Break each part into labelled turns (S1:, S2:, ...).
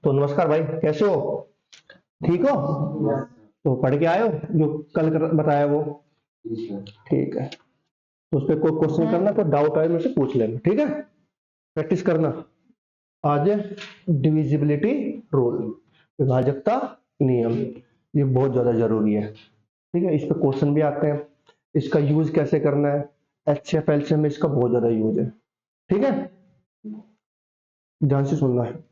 S1: तो नमस्कार भाई, कैसे हो? ठीक हो? तो पढ़ के आए हो जो कल बताया वो? ठीक है। तो उस पर कोई क्वेश्चन करना, कोई डाउट आए मेरे से पूछ लेना, ठीक है? प्रैक्टिस करना। आज डिविजिबिलिटी रूल, विभाजकता नियम, ये बहुत ज्यादा जरूरी है। ठीक है, इस पे क्वेश्चन भी आते हैं। इसका यूज कैसे करना है, एचसीएफ एलसीएम में इसका बहुत ज्यादा यूज है। ठीक है, ध्यान से सुनना है।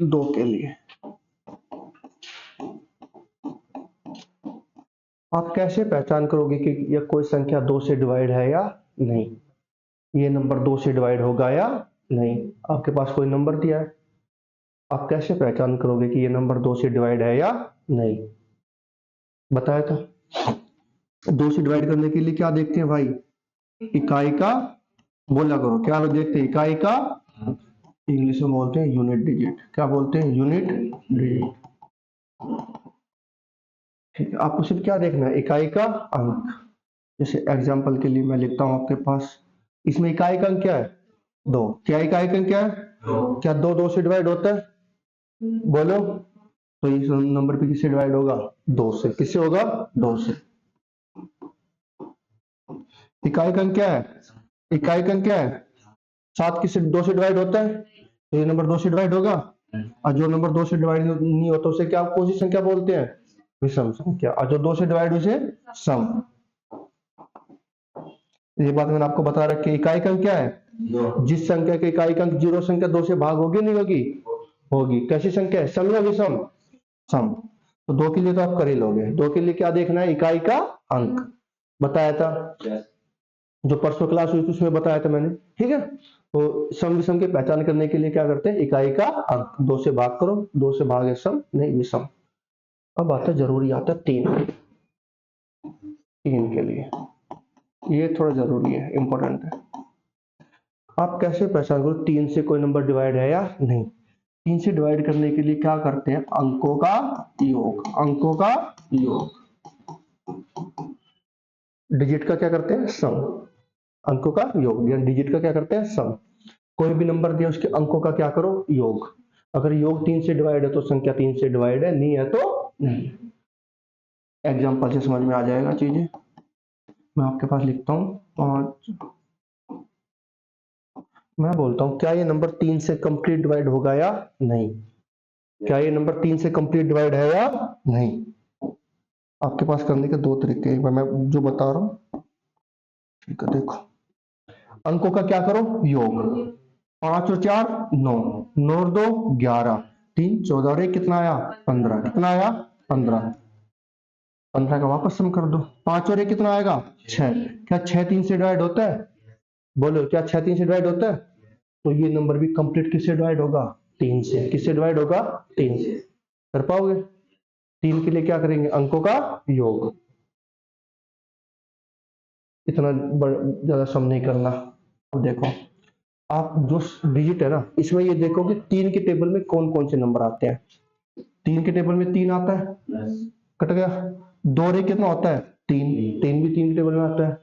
S1: दो के लिए आप कैसे पहचान करोगे कि यह कोई संख्या 2 से डिवाइड है या नहीं? ये नंबर 2 से डिवाइड होगा या नहीं? आपके पास कोई नंबर दिया है, आप कैसे पहचान करोगे कि ये नंबर 2 से डिवाइड है या नहीं? बताया था। 2 से डिवाइड करने के लिए क्या देखते हैं भाई? इकाई का, बोला करो क्या देखते हैं? इकाई का, इंग्लिश में बोलते हैं यूनिट डिजिट। क्या बोलते हैं? Unit digit. ठीक है, आपको सिर्फ क्या देखना है? इकाई का अंक। जैसे एग्जांपल के लिए मैं लिखता हूं आपके पास, इसमें इकाई का अंक क्या है? 2। क्या इकाई का अंक क्या है? क्या 2 से डिवाइड होता है? बोलो। तो इस नंबर पे किससे डिवाइड होगा? 2 से। किससे होगा? 2 से। इकाई का अंक क्या है? इकाई का अंक क्या है? 7 किससे 2 से डिवाइड होता है? तो ये नंबर 2 से डिवाइड होगा। और जो नंबर 2 से डिवाइड नहीं होता उसे क्या, कौन सी संख्या बोलते हैं? विषम संख्या। और जो 2 से डिवाइड उसे सम। ये बात मैंने आपको बता रखी है। इकाई का अंक क्या है? जिस संख्या के इकाई का अंक 0 संख्या 2 से भाग होगी नहीं होगी? होगी। कैसी संख्या है? सम या विषम? सम। तो 2 के लिए तो आप कर ही लोगे। 2 के लिए क्या देखना है? इकाई का अंक। बताया था, जो परसों क्लास हुई थी उसमें बताया था मैंने। ठीक है, तो सम विषम की पहचान करने के लिए क्या करते हैं? इकाई का अंक। 2 से भाग करो, 2 से भाग है सम नहीं विषम। अब आता जरूरी आता 3। 3 के लिए ये थोड़ा जरूरी है, इंपॉर्टेंट है। आप कैसे पहचान करो 3 से कोई नंबर डिवाइड है या नहीं? 3 से डिवाइड करने के लिए क्या करते हैं? अंकों का योग। अंकों का योग। डिजिट का क्या करते हैं? सम। अंकों का योग, या डिजिट का क्या करते हैं? सम। कोई भी नंबर दिया उसके अंकों का क्या करो? योग। अगर योग 3 से डिवाइड है तो संख्या 3 से डिवाइड है, नहीं है तो नहीं। एग्जाम्पल से समझ में आ जाएगा चीजें। मैं आपके पास लिखता हूं 5। मैं बोलता हूं क्या ये नंबर 3 से कंप्लीट डिवाइड होगा या नहीं? क्या ये नंबर 3 से कंप्लीट डिवाइड है या नहीं? आपके पास करने के 2 तरीके हैं, मैं जो बता रहा हूं। ठीक है, देखो। अंकों का क्या करो? योग। 5 और 4 9, 9 और 2 11, 3 14 और 1 कितना आया? 15। कितना आया? 15। 15 का वापस सम कर दो। 5 और 1 कितना आएगा? 6। क्या 6 3 से डिवाइड होता है? बोलो, क्या 6 3 से डिवाइड होता है? तो ये नंबर भी कंप्लीट किससे डिवाइड होगा? 3 से। किससे डिवाइड होगा? 3 से। कर पाओगे? 3 के लिए क्या करेंगे? अंकों का योग। इतना ज्यादा सम नहीं करना। अब देखो, आप जो डिजिट है ना, इसमें ये देखो कि 3 के टेबल में कौन कौन से नंबर आते हैं। 3 के टेबल में 3 आता है, कट गया। 2 और 1 कितना होता है? 3। 3 भी 3 के टेबल में आता है।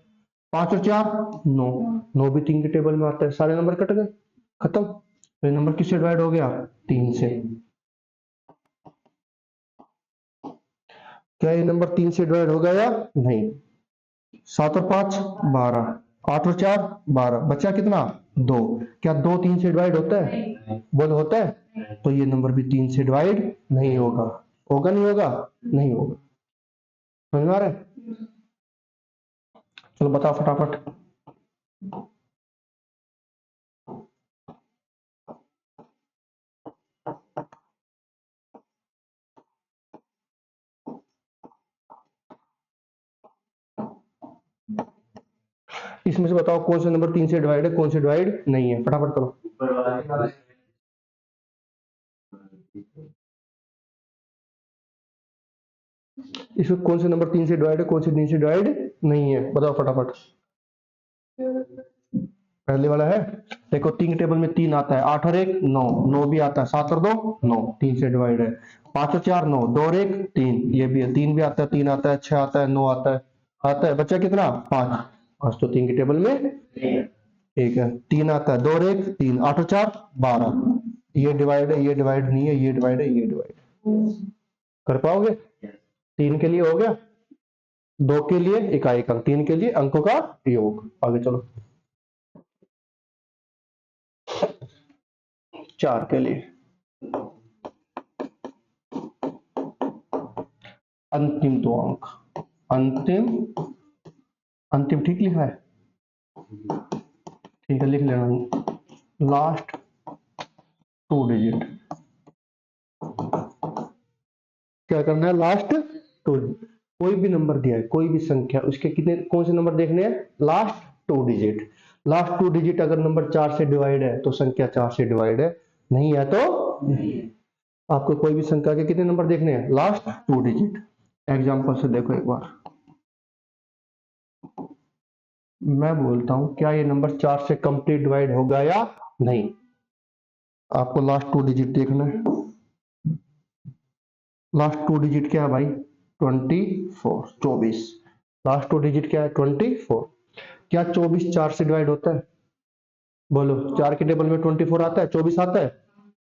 S1: 5 और 4 9, 9 भी 3 के टेबल में आता है। सारे नंबर कट गए, खत्म। तो ये नंबर किससे डिवाइड हो गया? 3 से। क्या ये नंबर 3 से डिवाइड हो गया या नहीं? 7 और 5 12, 8 और 4 12, बचा कितना? 2। क्या 2 3 से डिवाइड होता है? बोल, होता है। तो ये नंबर भी 3 से डिवाइड नहीं होगा। होगा नहीं होगा? नहीं होगा। समझ में आ रहा है? चलो बताओ फटाफट। इसमें से बताओ कौन सा नंबर 3 से डिवाइड है, कौन से डिवाइड नहीं है? फटाफट करो। इसमें कौन से नंबर 3 से डिवाइड है, कौन से 3 से डिवाइड नहीं है? बताओ फटाफट। पहले वाला है। देखो 3 के टेबल में 3 आता है, 8 और 1 9, 9 भी आता है। 7 और 2 9, 3 से डिवाइड है। 5 और 4 9, 2 और 1 3, ये भी है। 3 भी आता है, 3 आता है, 6 आता है, 9 आता है। आता है, बच्चा कितना? 5। 5 तो 3 के टेबल में। एक है, 3 आता है, 2 और 1 3, 8 और 4 12। ये डिवाइड है, ये डिवाइड नहीं है, ये डिवाइड है, ये डिवाइड कर पाओगे? 3 के लिए हो गया, 2 के लिए इकाई अंक, 3 के लिए अंकों का योग। आगे चलो 4 के लिए अंतिम 2 अंक, अंतिम अंतिम ठीक लिखा है? ठीक है, लिख लेना, लास्ट 2 डिजिट। क्या करना है? लास्ट 2। कोई भी नंबर दिया है, कोई भी संख्या, उसके कितने कौन से नंबर देखने हैं? Last 2 digit. लास्ट 2 डिजिट अगर नंबर 4 से डिवाइड है तो संख्या 4 से डिवाइड है, नहीं है तो नहीं। आपको कोई भी संख्या के कितने नंबर देखने हैं? Last 2 digit. एग्जांपल से देखो एक बार, मैं बोलता हूं क्या ये नंबर 4 से कंप्लीट डिवाइड होगा या नहीं। आपको लास्ट 2 डिजिट देखना है। लास्ट 2 डिजिट क्या है भाई? 24, 24। लास्ट 2 डिजिट क्या है? 24। क्या 24 4 से डिवाइड होता है? बोलो, 4 के टेबल में 24 आता है, 24 आता है?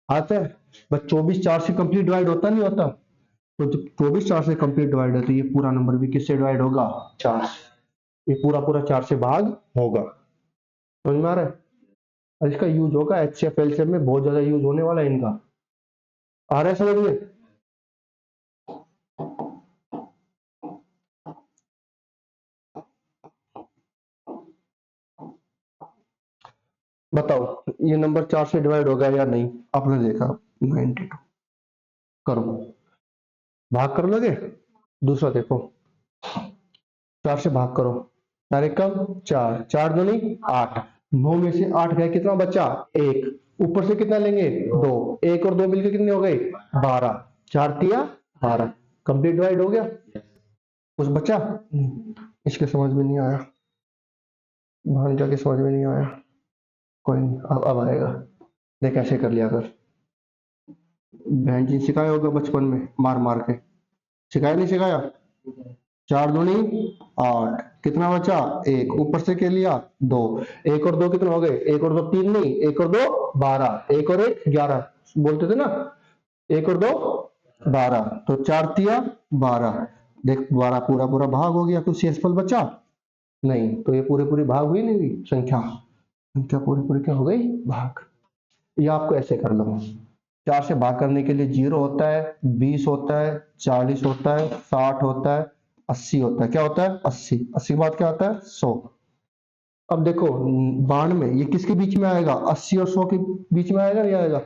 S1: आता है। बस 24 4 से कंप्लीट डिवाइड होता नहीं होता? तो जब 24 4 से कंप्लीट डिवाइड है तो ये पूरा नंबर भी किससे डिवाइड होगा? 4 से। ये पूरा पूरा 4 से भाग होगा। समझ में आ रहा है? और इसका यूज होगा एचसीएफ एलसीएफ में, बहुत ज्यादा यूज होने वाला है इनका। आ रहा है समझ में? बताओ ये नंबर 4 से डिवाइड होगा या नहीं? आपने देखा 92। करो, भाग कर लोगे? दूसरा देखो, 4 से भाग करो, 4 एकम 4, 4 दूनी 8, 9 में से 8 गए, कितना बचा? 1। ऊपर से कितना लेंगे? 2। 1 और 2 मिलकर कितने हो गए? 12। 4 तिया 12। कंप्लीट डिवाइड हो गया? कुछ बचा? इसके समझ में नहीं आया, भांजा के समझ में नहीं आया। कोई नहीं, अब आएगा। देख कैसे कर लिया कर। बहन जी सिखाया होगा बचपन में मार मार के, सिखाया नहीं सिखाया? 4 दूनी 8, कितना बचा? 1। ऊपर से क्या लिया? 2। 1 और 2 कितना हो गए? 1 और 2 3 नहीं, 1 और 2 12, 1 और 1 11 बोलते थे ना, 1 और 2 12, तो 4 तिया 12। देख 12 पूरा पूरा भाग हो गया, कुछ शेषफल बचा नहीं, तो ये पूरे पूरी भाग हुई नहीं हुई संख्या? संख्या पूरी पूरी क्या हो गई? भाग। ये आपको ऐसे कर लो, 4 से भाग करने के लिए 0 होता है, 20 होता है, 40 होता है, 60 होता है, 80 होता है। क्या होता है? 80। 80 के बाद क्या होता है? 100। अब देखो 92 ये किसके बीच में आएगा? 80 और 100 के बीच में आएगा नहीं आएगा?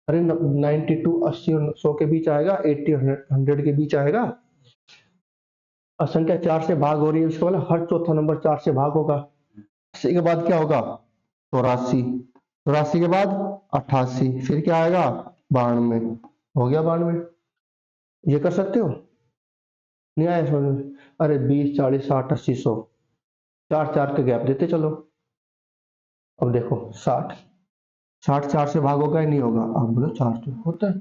S1: अरे 92 80 और 100 के बीच आएगा, 80 और 100 के बीच आएगा। और संख्या 4 से भाग हो रही है, इसका मतलब हर चौथा नंबर 4 से भाग होगा। 80 के बाद क्या होगा? 84। 84 के बाद 88, फिर क्या आएगा? 92। हो गया 92। ये कर सकते हो? नहीं आया समझ में? अरे 20 40 60 80 100, 4 4 का गैप देते चलो। अब देखो 60, 60 4 से भाग होगा या नहीं होगा? आप बोलो 4 तो होता है,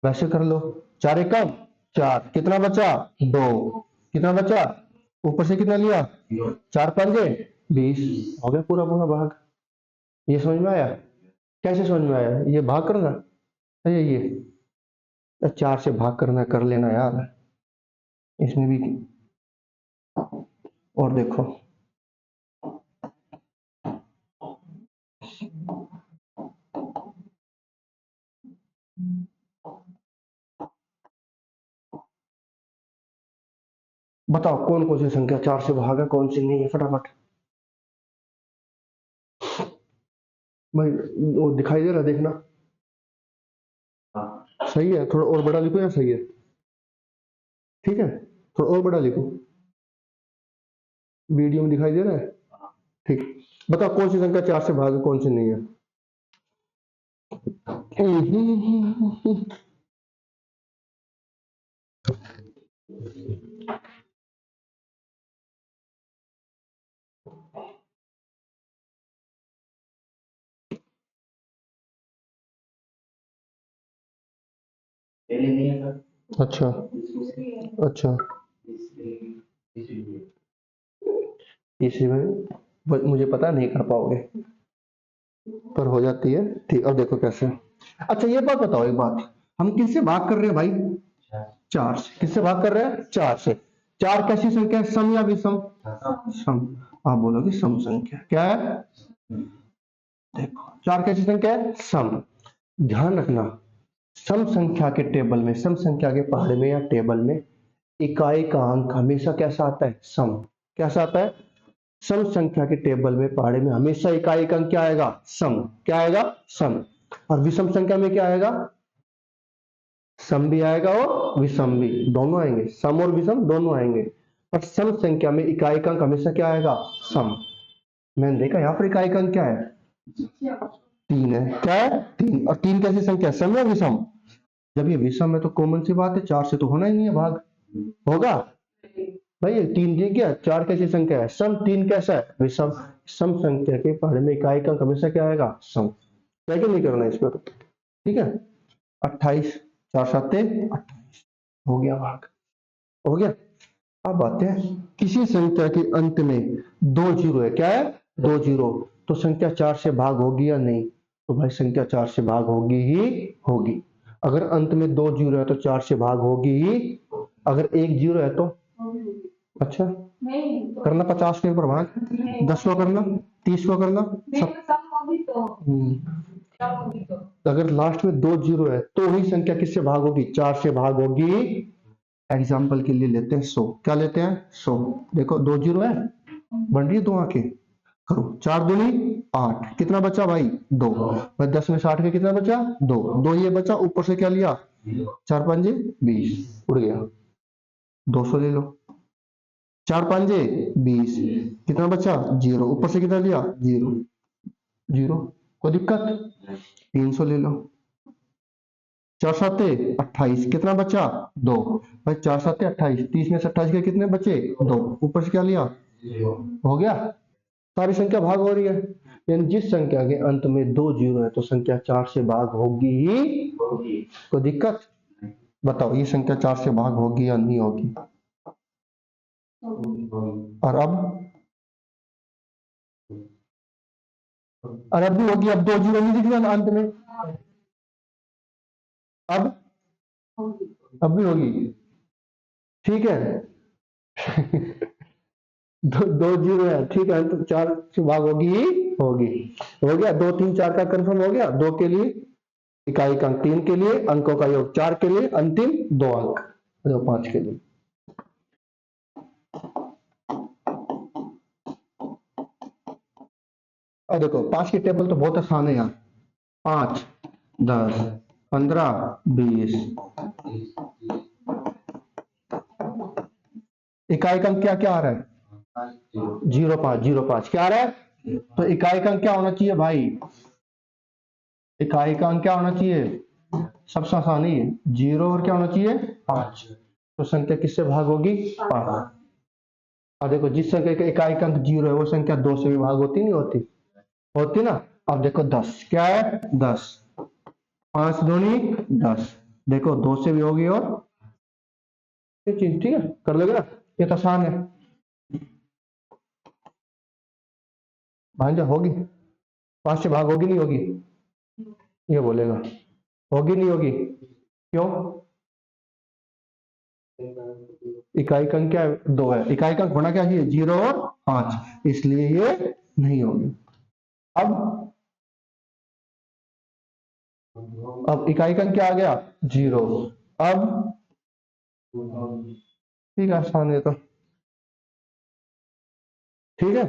S1: वैसे कर लो। 4 एकम 4, कितना बचा? 2। कितना बचा? ऊपर से कितना लिया? 4 पंजे 20। हो गया पूरा पूरा भाग। ये समझ में आया? कैसे समझ में आया? ये भाग करना है, ये 4 से भाग करना कर लेना यार, इसमें भी। और देखो बताओ कौन कौन सी संख्या 4 से भाग है, कौन सी नहीं है, फटाफट। भाई वो दिखाई दे रहा है, देखना। सही है, थोड़ा और बड़ा लिखो या सही है? ठीक है, थोड़ा और बड़ा लिखो, वीडियो में दिखाई दे रहा है? ठीक। बताओ कौन सी संख्या 4 से भाग है, कौन सी नहीं है? अच्छा अच्छा, तीसरी में मुझे पता नहीं कर पाओगे, पर हो जाती है। ठीक, अब देखो कैसे। अच्छा ये बात बताओ, एक बात, हम किससे भाग कर रहे हैं भाई? 4 से। किससे भाग कर रहे हैं? 4 से। 4 कैसी संख्या है? सम या विषम? सम। आप बोलोगे सम संख्या क्या है? देखो 4 कैसी संख्या है? सम। ध्यान रखना, सम संख्या के टेबल में, सम संख्या के पहाड़े में या टेबल में इकाई का अंक हमेशा कैसा आता है? सम। कैसा आता है? सम संख्या के टेबल में पहाड़े में हमेशा इकाई का अंक क्या आएगा? सम। क्या आएगा? सम। और विषम संख्या में क्या आएगा? सम भी आएगा और विषम भी, दोनों आएंगे, सम और विषम दोनों आएंगे। पर सम संख्या में इकाई का अंक हमेशा क्या आएगा? सम। मैंने देखा यहाँ पर इकाई का अंक क्या है? 3 है। क्या है? 3। और 3 कैसी संख्या? सम या विषम? जब ये विषम है तो कॉमन सी बात है, 4 से तो होना ही नहीं है भाग। होगा भाई, ये 3 दिख गया। 4 कैसी संख्या है? सम। 3 कैसा है? विषम। सम संख्या के पहाड़े में इकाई का अंक हमेशा क्या आएगा? सम। क्या क्या नहीं करना है इस पर, ठीक है। 28, 4 7 28, हो गया भाग, हो गया। अब आते हैं, किसी संख्या के अंत में 2 जीरो है। क्या है? 2 जीरो। तो संख्या 4 से भाग होगी या नहीं? तो भाई संख्या 4 से भाग होगी ही होगी। अगर अंत में 2 जीरो है तो 4 से भाग होगी ही। अगर 1 जीरो है तो अच्छा करना 50 के ऊपर भाग, 10 को करना, 30 को करना, अगर लास्ट में 2 जीरो है तो ही संख्या किससे भाग होगी? 4 से भाग होगी। एग्जाम्पल के लिए लेते हैं 100। क्या लेते हैं? 100। देखो 2 जीरो है, बन रही है 2 आंखें, करो 4 दूनी 8, कितना बचा भाई? 2। भाई 10 में 60 के कितना बचा? 2। 2 ये बचा, ऊपर से क्या लिया? 4 पंजे 20, उड़ गया। 200 ले लो। 4 पंजे 20, कितना बचा? 0। ऊपर से कितना लिया? 0। 0, कोई दिक्कत? 300 ले लो। 4 7 28, कितना बचा? 2। भाई 4 7 28, 30 में से 28 के कितने बचे? 2। ऊपर से क्या लिया? हो गया। सारी संख्या भाग हो रही है, यानी जिस संख्या के अंत में 2 जीरो है तो संख्या 4 से भाग होगी ही होगी। कोई दिक्कत? बताओ ये संख्या 4 से भाग होगी या नहीं होगी? और अब भी होगी। अब 2 जीरो नहीं दिख रहा अंत में, अब भी होगी, ठीक है। 2 जीरो है, ठीक है, तो 4 से भाग होगी ही होगी। हो गया। 2 3 4 का कंफर्म हो गया। 2 के लिए इकाई का अंक, 3 के लिए अंकों का योग, 4 के लिए अंतिम 2 अंक, 5 के लिए। और देखो 5 की टेबल तो बहुत आसान है यार। 5 10 15 20, इकाई का अंक क्या क्या आ रहा है? 0.5 0.5 क्या आ रहा है? तो इकाई का अंक क्या होना चाहिए भाई? इकाई का अंक क्या होना चाहिए? सबसे आसान ही है, 0 और क्या होना चाहिए? 5। तो संख्या किससे भाग होगी? 5। और देखो जिस संख्या का इकाई का अंक 0 है वो संख्या 2 से भी भाग होती नहीं होती? होती ना। अब देखो 10 क्या है? 10, 5 दूनी 10, देखो 2 से भी होगी। और ये चीज ठीक है, कर लोगे ना? ये तो आसान है भांजा, होगी। 5 से भाग होगी नहीं होगी? ये बोलेगा होगी नहीं होगी, क्यों? इकाई का अंक क्या है? 2 है। इकाई का अंक होना क्या चाहिए? 0 और 5, इसलिए ये नहीं होगी। अब इकाई का अंक क्या आ गया? 0। अब ठीक है, आसान है तो, ठीक है।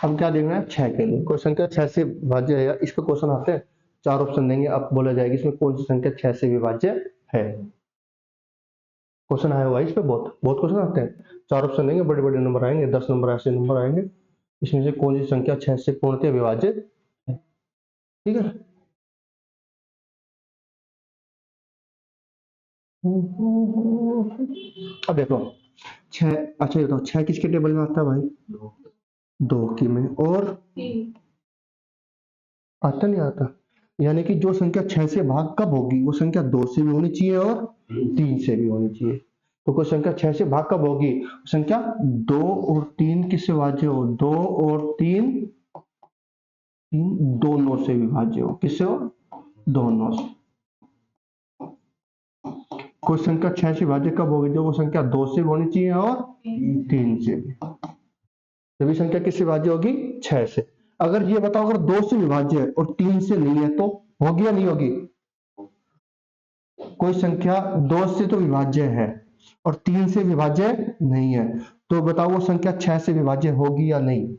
S1: हम क्या देखना है? 6 के लिए कोई संख्या 6 से विभाज्य है या इस पर क्वेश्चन आते हैं। 4 ऑप्शन देंगे, अब बोला जाएगा इसमें कौन सी संख्या 6 से विभाज्य है। क्वेश्चन आया हुआ है इस पे, बहुत बहुत क्वेश्चन आते हैं। 4 ऑप्शन देंगे, बड़े बड़े नंबर आएंगे, 10 नंबर ऐसे नंबर आएंगे, इसमें से कौन सी संख्या 6 से पूर्णतः विभाज्य है, ठीक है। अब देखो 6, अच्छा ये बताओ 6 किसके टेबल में आता है भाई? 2 की में, और आता नहीं आता? यानी कि जो संख्या 6 से भाग कब होगी, वो संख्या 2 से भी होनी चाहिए और 3 से भी होनी चाहिए। तो कोई संख्या 6 से भाग कब होगी, संख्या 2 और 3 किससे विभाज्य हो, 2 और 3 दोनों से विभाज्य हो, किससे हो, दोनों से। कोई संख्या 6 से विभाज्य कब होगी, जो वो संख्या 2 से भी होनी चाहिए और 3 से भी। सभी संख्या किससे विभाज्य होगी, 6 से। अगर ये बताओ अगर 2 से विभाज्य है और 3 से नहीं है तो होगी या नहीं होगी? कोई संख्या 2 से तो विभाज्य है और 3 से विभाज्य नहीं है, तो बताओ वो संख्या 6 से विभाज्य होगी या नहीं?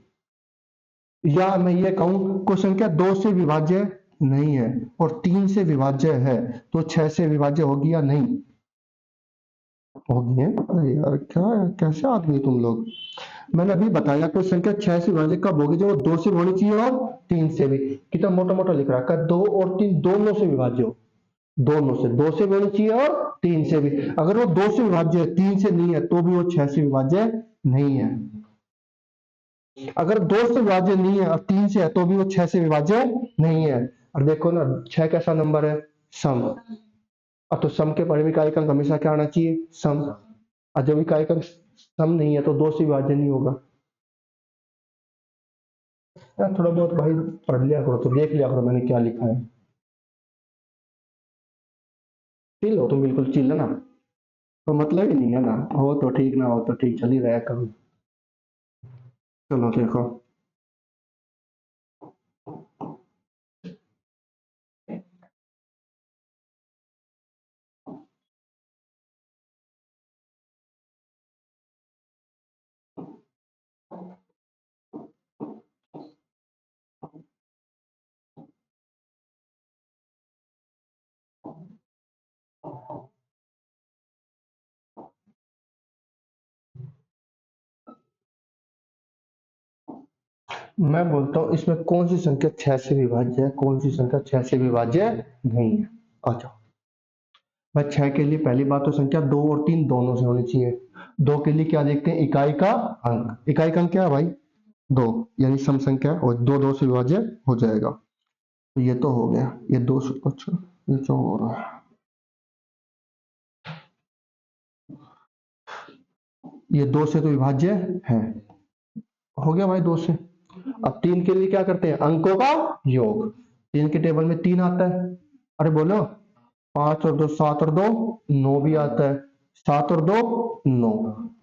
S1: या मैं ये कहूं कोई संख्या 2 से विभाज्य नहीं है और 3 से विभाज्य है, तो 6 से विभाज्य होगी या नहीं? होगी है? अरे यार क्या, कैसे आदमी तुम लोग। मैंने अभी बताया कोई संख्या 6 से विभाज्य कब होगी, जो 2 से भी होनी चाहिए और 3 से भी। कितना मोटा मोटा लिख रहा है, 2 और 3 दोनों से विभाज्य हो, दोनों से, 2 से भी होनी चाहिए और 3 से भी। अगर वो 2 से विभाज्य है, 3 से नहीं है, तो भी वो 6 से विभाज्य नहीं है। अगर 2 से विभाज्य नहीं है और 3 से है, तो भी वो 6 से विभाज्य नहीं है। और देखो ना 6 कैसा नंबर है, सम। अब तो सम के परिमित अंक हमेशा क्या आना चाहिए, सम। और जब इकाई अंक सम नहीं है तो 2 से विभाज्य नहीं होगा। यार थोड़ा बहुत भाई पढ़ लिया करो, तो देख लिया करो मैंने क्या लिखा है। चिल हो तुम, बिल्कुल चिल है ना, तो मतलब ही नहीं है ना, हो तो ठीक ना हो तो ठीक, चल ही रहा करो। चलो देखो, मैं बोलता हूँ इसमें कौन सी संख्या 6 से विभाज्य है, कौन सी संख्या 6 से विभाज्य नहीं है। अच्छा भाई, 6 के लिए पहली बात तो संख्या 2 और 3 दोनों से होनी चाहिए। 2 के लिए क्या देखते हैं, इकाई का अंक। इकाई का अंक क्या है भाई, 2, यानी सम संख्या है और 2 2 से विभाज्य हो जाएगा। तो ये तो हो गया, ये 2, अच्छा ये जो हो रहा है, ये 2 से तो विभाज्य है, हो गया भाई 2 से। अब 3 के लिए क्या करते हैं, अंकों का योग। 3 के टेबल में 3 आता है, अरे बोलो, 5 और 2 7 और 2 9 भी आता है, 7 और 2 9,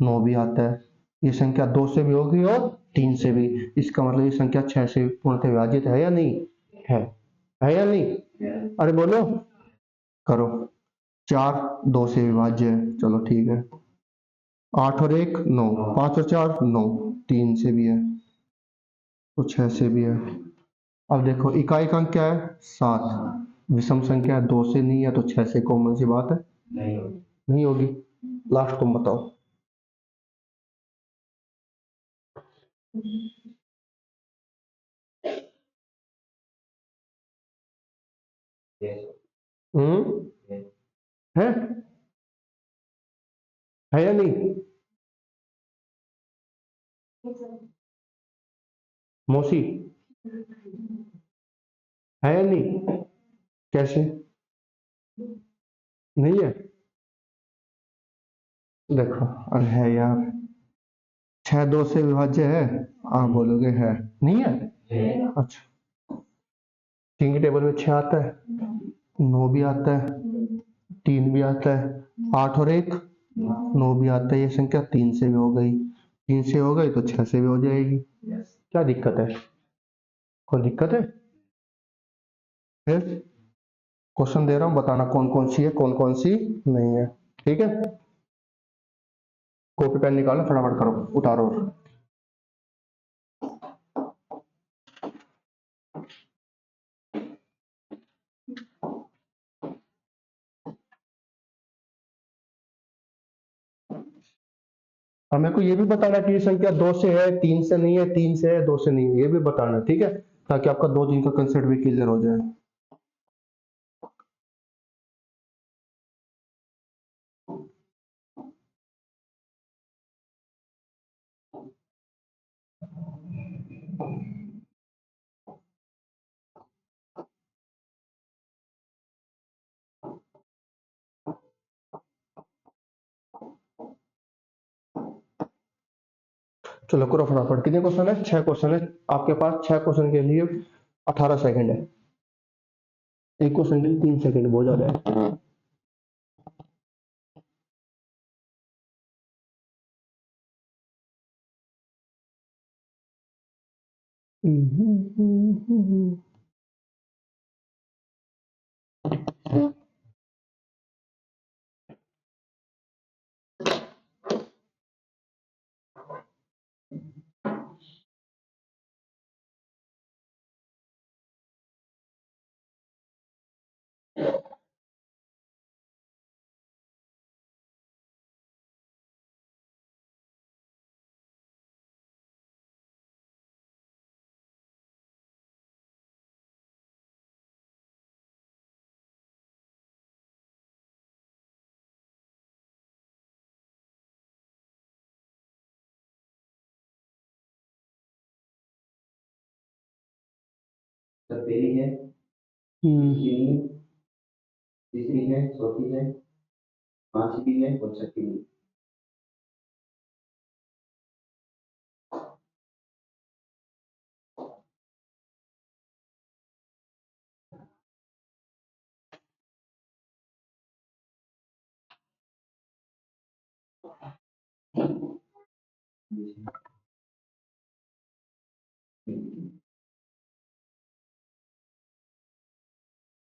S1: 9 भी आता है। ये संख्या 2 से भी होगी और 3 से भी। इसका मतलब ये संख्या 6 से पूर्णतः विभाजित है या नहीं है, है या नहीं? अरे बोलो, करो। 4 2 से विभाज्य है, चलो ठीक है। 8 और 1 9, 5 और 4 9, 3 से भी है तो 6 से भी है। अब देखो इकाई का अंक क्या है, 7। विषम संख्या 2 से नहीं है तो 6 से, कॉमन सी बात है, नहीं होगी। लास्ट तुम बताओ। हम्म, है है या नहीं? मौसी, है या नहीं? कैसे नहीं है? देखो, अरे है यार, 6 2 से विभाज्य है, आप बोलोगे है, नहीं है? अच्छा, 3 के टेबल में 6 आता है, 9 भी आता है, 3 भी आता है, 8 और 1 9 भी आता है। ये संख्या 3 से भी हो गई, 3 से हो गई तो 6 से भी हो जाएगी। क्या दिक्कत है, कोई दिक्कत है? फिर क्वेश्चन दे रहा हूँ, बताना कौन कौन सी है कौन कौन सी नहीं है, ठीक है? कॉपी पेन निकालो, फटाफट करो, उतारो। और मेरे को ये भी बताना कि ये संख्या 2 से है, 3 से नहीं है, 3 से है, 2 से नहीं है, ये भी बताना, ठीक है? ताकि आपका 2 दिन का कंसेप्ट भी क्लियर हो जाए। चलो करो फटाफट, कितने क्वेश्चन है? 6 क्वेश्चन है आपके पास। 6 क्वेश्चन के लिए 18 सेकंड है, एक क्वेश्चन के लिए 3 सेकंड बहुत ज्यादा है।
S2: सर पहली है, दूसरी है, तीसरी है, चौथी है, पांचवी है और छठी है।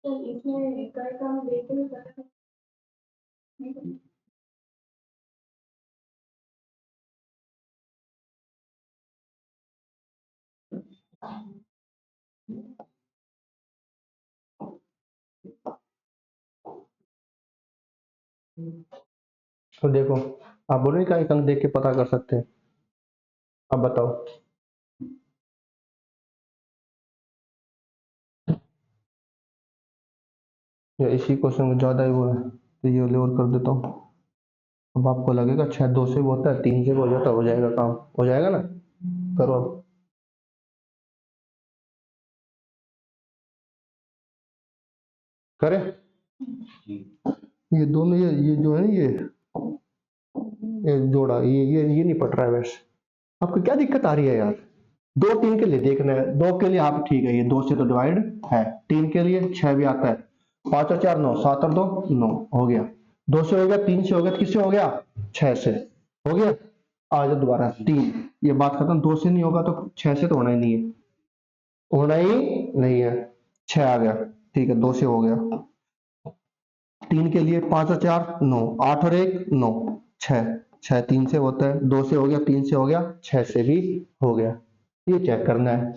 S3: तो इसमें कर काम देते हुए पता नहीं।
S1: तो देखो, आप बोलो का एक अंक देख के पता कर सकते हैं, अब बताओ। या इसी क्वेश्चन में ज्यादा ही वो है तो ये और कर देता हूँ। अब आपको लगेगा 6 2 से भी होता है, 3 से भी हो जाता है, हो जाएगा काम, हो जाएगा ना। करो अब। करें ये दोनों, ये जो है ना, ये जोड़ा, ये नहीं पट रहा है वैसे। आपको क्या दिक्कत आ रही है यार? 2 3 के लिए देखना है, 2 के लिए आप ठीक है, ये 2 से तो डिवाइड है। 3 के लिए 6 भी आता है, 5 और 4 9, 7 और 2 9 हो गया। 2 से हो गया, 3 से हो गया, तो किससे हो गया? 6 से हो गया। आ जाओ दोबारा 3, ये बात खत्म। 2 से नहीं होगा तो 6 से तो होना ही नहीं है, होना ही नहीं है। 6 आ गया, ठीक है, 2 से हो गया। 3 के लिए 5 और 4 9, 8 और 1 9, 6 6 3 से होता है, 2 से हो गया, 3 से हो गया, 6 से भी हो गया। ये चेक करना है।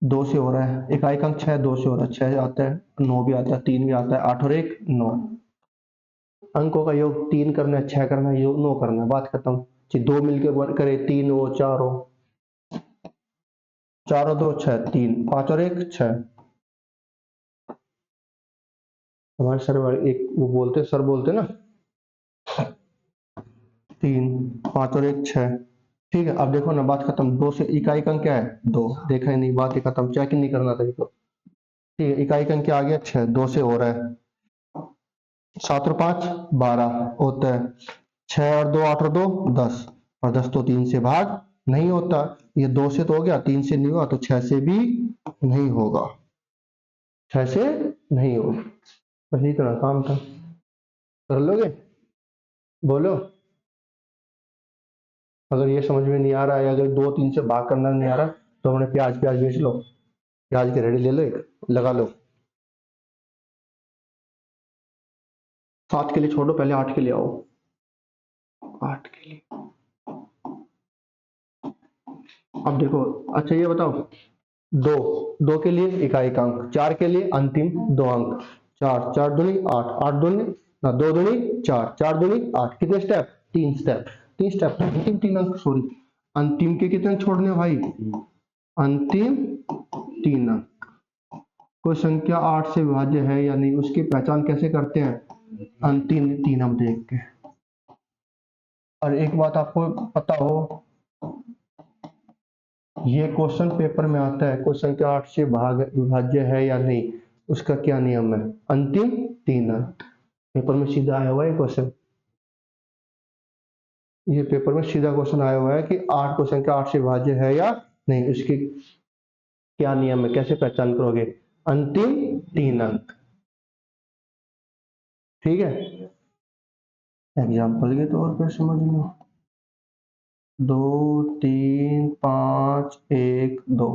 S1: 2 से हो रहा है, इकाई अंक 6 2 से हो रहा है, 6 आता है, 9 भी आता है, 3 भी आता है, 8 और 1 9। अंकों का योग 3 करना है, 6 करना है, योग 9 करना है, बात खत्म। चाहे 2 मिलकर करे, 3 हो, 4 हो, 4 और 2 6, 3 5 और 1 6। हमारे सर एक वो बोलते, सर बोलते ना, 3 5 और 1 6। ठीक है, अब देखो ना, बात खत्म। 2 से इकाई अंक क्या है? 2, देखा ही नहीं, बात ही खत्म, चेक ही नहीं करना था इसको। ठीक है, इकाई अंक क्या आ गया? 6, 2 से हो रहा है। 7 और 5 12 होता है, 6 और 2 8 और 2 10, और 10 तो 3 से भाग नहीं होता। ये 2 से तो हो गया, 3 से नहीं हुआ, तो 6 से भी नहीं होगा, 6 से नहीं होगा। बस इतना काम था, कर लोगे? बोलो। अगर ये समझ में नहीं आ रहा है, अगर 2 3 से भाग करना नहीं आ रहा, तो हमने प्याज प्याज बेच लो, प्याज की रेडी ले लो, एक लगा लो। 7 के लिए छोड़ो, पहले 8 के लिए आओ। 8 के लिए अब देखो, अच्छा ये बताओ, 2 2 के लिए इकाई का अंक, 4 के लिए अंतिम 2 अंक, 4 4 दूनी 8 8 दूनी ना, 2 दूनी 4 4 दूनी 8, कितने स्टेप? 3 स्टेप, 3 स्टेप, अंतिम 3 अंक, सॉरी, अंतिम के कितने छोड़ने भाई? अंतिम 3 अंक। कोई संख्या 8 से विभाज्य है या नहीं, उसकी पहचान कैसे करते हैं? अंतिम 3 अंक देख के। और एक बात आपको पता हो, ये क्वेश्चन पेपर में आता है, कोई संख्या 8 से विभाज्य है या नहीं, उसका क्या नियम है? अंतिम 3 अंक। पेपर में सीधा आया हुआ है क्वेश्चन। ये पेपर में सीधा क्वेश्चन आया हुआ है कि 8 को संख्या 8 से विभाज्य है या नहीं, उसकी क्या नियम है, कैसे पहचान करोगे? अंतिम 3 अंक। ठीक है, एग्जाम्पल के तौर पर समझ लो। 2 3 5 1 2।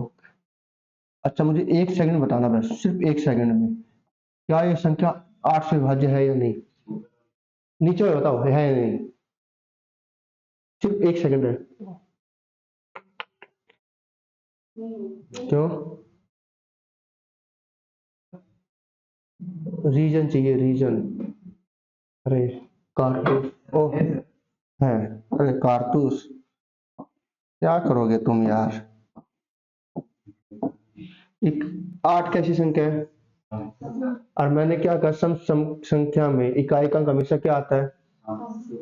S1: अच्छा, मुझे 1 सेकंड बताना बस, सिर्फ 1 सेकंड में, क्या ये संख्या 8 से विभाज्य है या नहीं? नीचे में बताओ है या नहीं, सिर्फ 1 सेकंड है। क्यों? रीजन चाहिए, रीजन। अरे कारतूस, ओ है, अरे कारतूस, क्या करोगे तुम यार? एक 8 कैसी संख्या है? और मैंने क्या कहा, सम संख्या में इकाई का अंक हमेशा क्या आता है?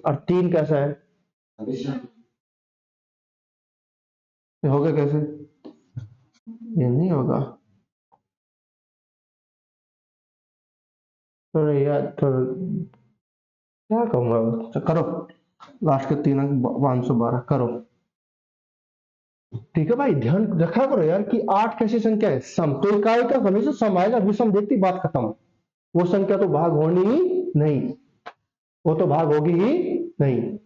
S1: और 3 कैसा है? ये होगा कैसे? ये नहीं होगा। थोड़ा यार, थोड़ा क्या कहूंगा, तो करो लास्ट के 3 अंक 512 करो। ठीक है भाई, ध्यान रखा करो यार कि 8 कैसी संख्या है? सम, तो इकाई का हमेशा सम आएगा, विषम देखती बात खत्म। वो संख्या तो भाग होनी ही नहीं, वो तो भाग होगी ही नहीं।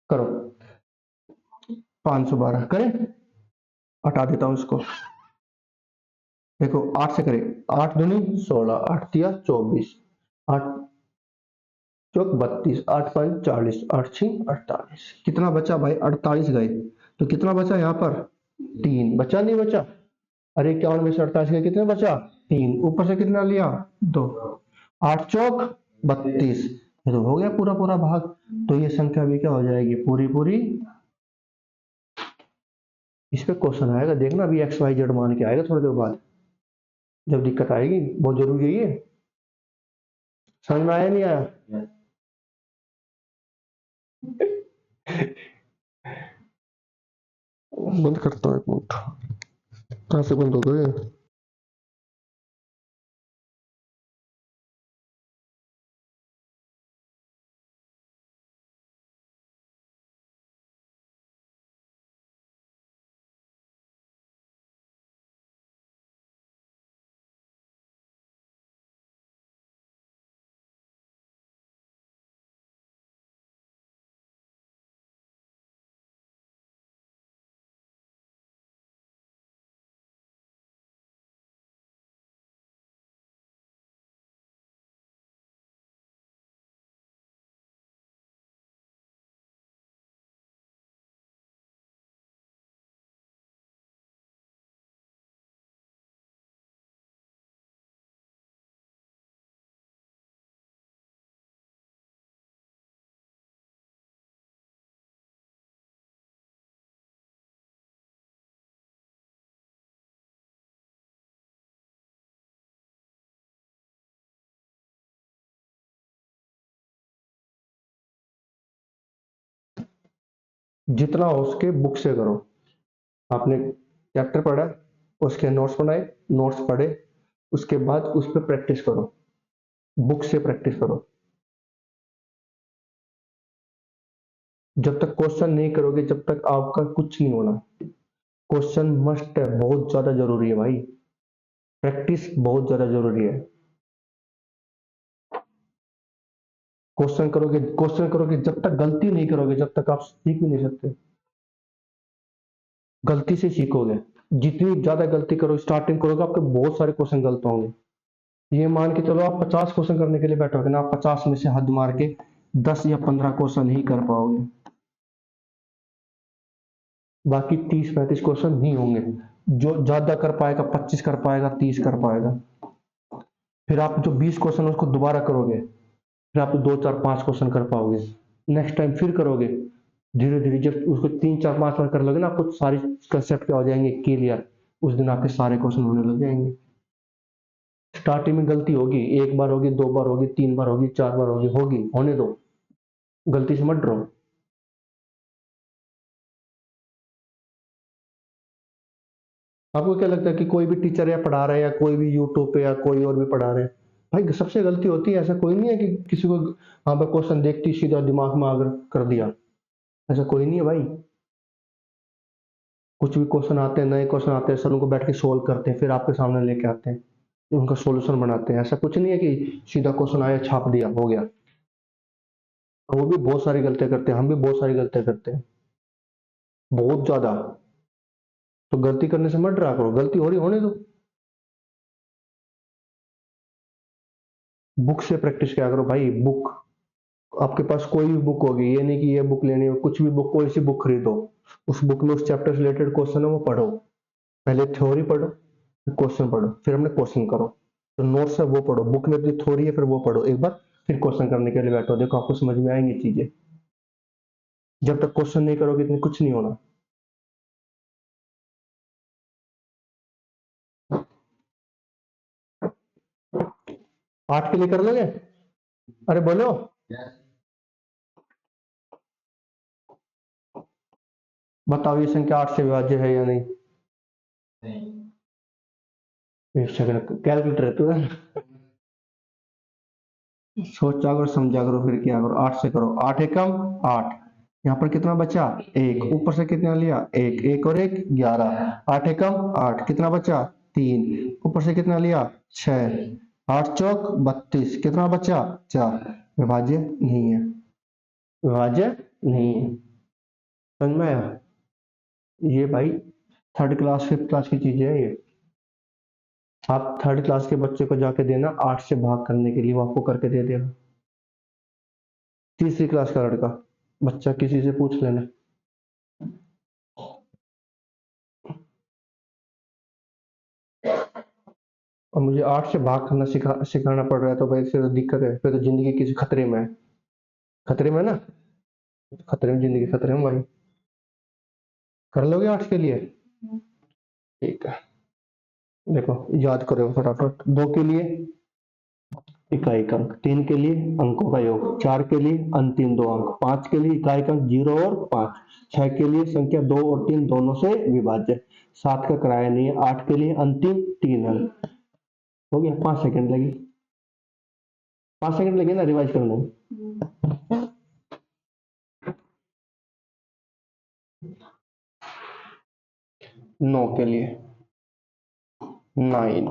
S1: करो 512 करें, हटा देता हूं इसको। देखो 8 से करें, 8 दूनी 16, 8 तिया 24, 8 चौक 32, 8 5 40, 8 6 48। कितना बचा भाई? 48 गए, तो कितना बचा यहाँ पर? 3 बचा, नहीं बचा? अरे 51 में से 48 गए, कितने बचा? 3, ऊपर से कितना लिया? 2, 8 चौक 32, ये तो हो गया पूरा पूरा भाग। तो ये संख्या भी क्या हो जाएगी? पूरी पूरी। इस पे क्वेश्चन आएगा, देखना अभी एक्स वाई जेड मान के आएगा थोड़ी देर बाद, जब दिक्कत आएगी। बहुत जरूरी है ये, समझ में आया नहीं आया? बंद करता हूँ एक मिनट, कहाँ से बंद हो गए? जितना हो सके बुक से करो। आपने चैप्टर पढ़ा, उसके नोट्स बनाए, नोट्स पढ़े, उसके बाद उस पर प्रैक्टिस करो, बुक से प्रैक्टिस करो। जब तक क्वेश्चन नहीं करोगे, जब तक आपका कुछ नहीं होना। क्वेश्चन मस्ट है, बहुत ज्यादा जरूरी है भाई, प्रैक्टिस बहुत ज्यादा जरूरी है। क्वेश्चन करोगे, जब तक गलती नहीं करोगे, जब तक आप सीख भी नहीं सकते। गलती से सीखोगे, जितनी ज्यादा गलती करो, स्टार्टिंग करोगे, आपके बहुत सारे क्वेश्चन गलत होंगे। ये मान के चलो, आप 50 क्वेश्चन करने के लिए बैठोगे ना, आप 50 में से हद मार के 10 या 15 क्वेश्चन ही कर पाओगे, बाकी 30-35 क्वेश्चन नहीं होंगे। जो ज्यादा कर पाएगा 25 कर पाएगा, 30 कर पाएगा। फिर आप जो 20 क्वेश्चन उसको दोबारा करोगे, फिर आप 2 4 5 क्वेश्चन कर पाओगे। नेक्स्ट टाइम फिर करोगे, धीरे धीरे जब उसको 3 4 5 बार कर लोगे ना, आपको सारी कंसेप्ट क्या हो जाएंगे? क्लियर। उस दिन आपके सारे क्वेश्चन होने लग जाएंगे। स्टार्टिंग में गलती होगी, 1 बार होगी, 2 बार होगी, 3 बार होगी, 4 बार होगी, होने दो, गलती से मत डरो। आपको क्या लगता है कि कोई भी टीचर या पढ़ा रहा है, या कोई भी यूट्यूब पे या कोई और भी पढ़ा रहे हैं, भाई सबसे गलती होती है? ऐसा कोई नहीं है कि किसी को हाँ भाई क्वेश्चन देखती सीधा दिमाग में आकर कर दिया। ऐसा कोई नहीं है भाई। कुछ भी क्वेश्चन आते हैं, नए क्वेश्चन आते हैं, सर उनको बैठ के सोल्व करते हैं, फिर आपके सामने लेके आते हैं, उनका सॉल्यूशन बनाते हैं। ऐसा कुछ नहीं है कि सीधा क्वेश्चन आया छाप दिया हो गया। वो भी बहुत सारी गलतियां करते हैं, हम भी बहुत सारी गलतियां करते हैं, बहुत ज्यादा। तो गलती करने से मत डरा करो, गलती हो रही होने दो। बुक से प्रैक्टिस किया करो भाई। बुक आपके पास कोई भी बुक होगी, ये नहीं कि ये बुक लेनी है, कुछ भी बुक, कोई सी बुक खरीदो, उस बुक में उस चैप्टर से रिलेटेड क्वेश्चन है वो पढ़ो। पहले थ्योरी पढ़ो, फिर क्वेश्चन पढ़ो, फिर हमने क्वेश्चन करो। तो नोट्स है वो पढ़ो, बुक में जो थ्योरी है फिर वो पढ़ो एक बार, फिर क्वेश्चन करने के लिए बैठो, देखो आपको समझ में आएंगी चीजें। जब तक क्वेश्चन नहीं करोगे इतने कुछ नहीं होना। आठ के लिए कर लोगे? अरे बोलो। बताओ ये संख्या आठ से विभाज्य है या नहीं? एक सेकंड, कैलकुलेटर है तू? सोचा करो, समझा करो, फिर क्या करो। आठ से करो, आठ एकम आठ, यहाँ पर कितना बचा? एक, ऊपर से कितना लिया? एक, एक और एक 11, आठ एकम आठ, कितना बचा? तीन, ऊपर से कितना लिया? छह, आठ चौक 32, कितना बचा? चार। विभाज्य नहीं है, विभाज्य नहीं है। समझ में आया? ये भाई थर्ड क्लास फिफ्थ क्लास की चीजें है ये। आप थर्ड क्लास के बच्चे को जाके देना आठ से भाग करने के लिए, वो आपको करके दे देगा। तीसरी क्लास का लड़का बच्चा किसी से पूछ लेना। और मुझे आठ से भाग करना सिखाना पड़ रहा है, तो भाई फिर तो दिक्कत है, फिर तो जिंदगी किसी खतरे में है। खतरे में ना, खतरे में जिंदगी, खतरे में भाई। कर लोगे आठ के लिए? ठीक है, देखो याद करो फटाफट। दो के लिए इकाई अंक, तीन के लिए अंकों का योग, चार के लिए अंतिम दो अंक, पांच के लिए इकाई अंक 0 और 5, छह के लिए संख्या 2 और 3 दोनों से विभाज्य, सात का किराया नहीं है, आठ के लिए अंतिम 3 अंक। हो गया? 5 सेकंड लगी, 5 सेकंड लगे ना रिवाइज करने में। नौ के लिए नाइन,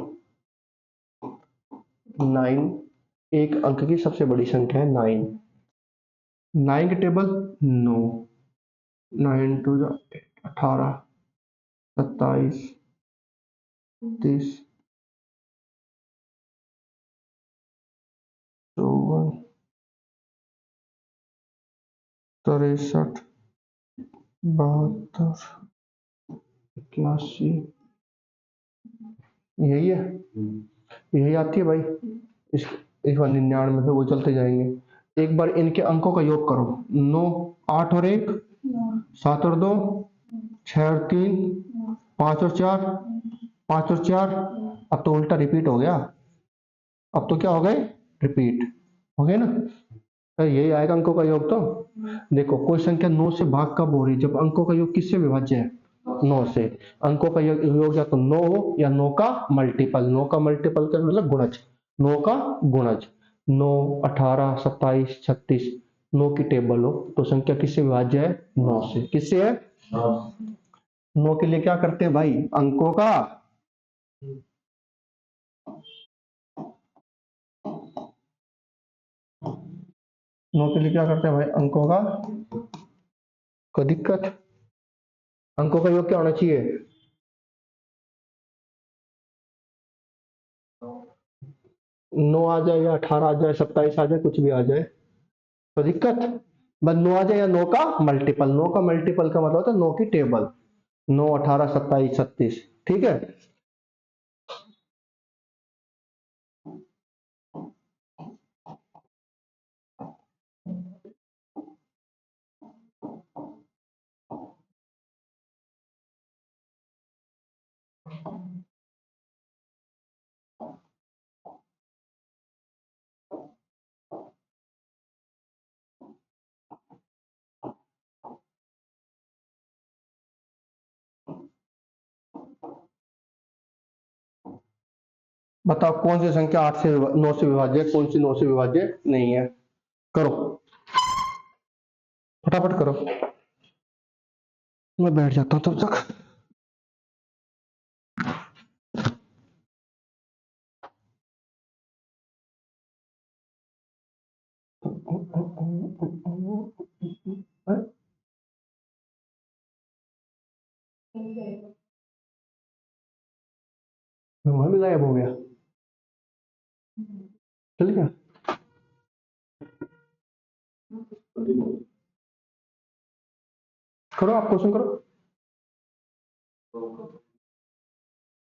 S1: नाइन एक अंक की सबसे बड़ी संख्या है नाइन। नाइन के टेबल नौ, 9 टू 18, 27, 30, 54, 63, 72, 81, यही है, यही आती है भाई। इस बार 99 से वो चलते जाएंगे। एक बार इनके अंकों का योग करो, 9, 8 और 1, 7 और 2, 6 और 3, 5 और 4, 5 और 4। अब तो उल्टा रिपीट हो गया, अब तो क्या हो गए? रिपीट हो गए ना। तो यही आएगा अंकों का योग। तो देखो कोई संख्या 9 से भाग कब हो रही है? जब अंकों का योग किससे विभाज्य है? 9 से। अंकों का योग या तो 9 हो या 9 का मल्टीपल। 9 का मल्टीपल का मतलब गुणज, 9 का गुणज। 9, 18, 27, 36, 9 की टेबल हो तो संख्या किससे विभाज्य है? 9 से। किससे है? 9 के लिए क्या करते हैं भाई? अंकों का 9 के लिए क्या करते हैं भाई? अंकों का, कोई दिक्कत? अंकों का योग क्या होना चाहिए? 9 आ जाए या 18 आ जाए, 27 आ जाए, कुछ भी आ जाए, तो दिक्कत? बस 9 आ जाए या 9 का मल्टीपल। 9 का मल्टीपल का मतलब होता है 9 की टेबल। 9, 18, 27, 36, ठीक है। बताओ कौन सी संख्या 8 से 9 से विभाज्य है, कौन सी 9 से विभाज्य नहीं है? करो, फटाफट करो। मैं बैठ जाता हूँ तब तक। वहां भी गायब हो गया, चल गया। करो, आप क्वेश्चन करो।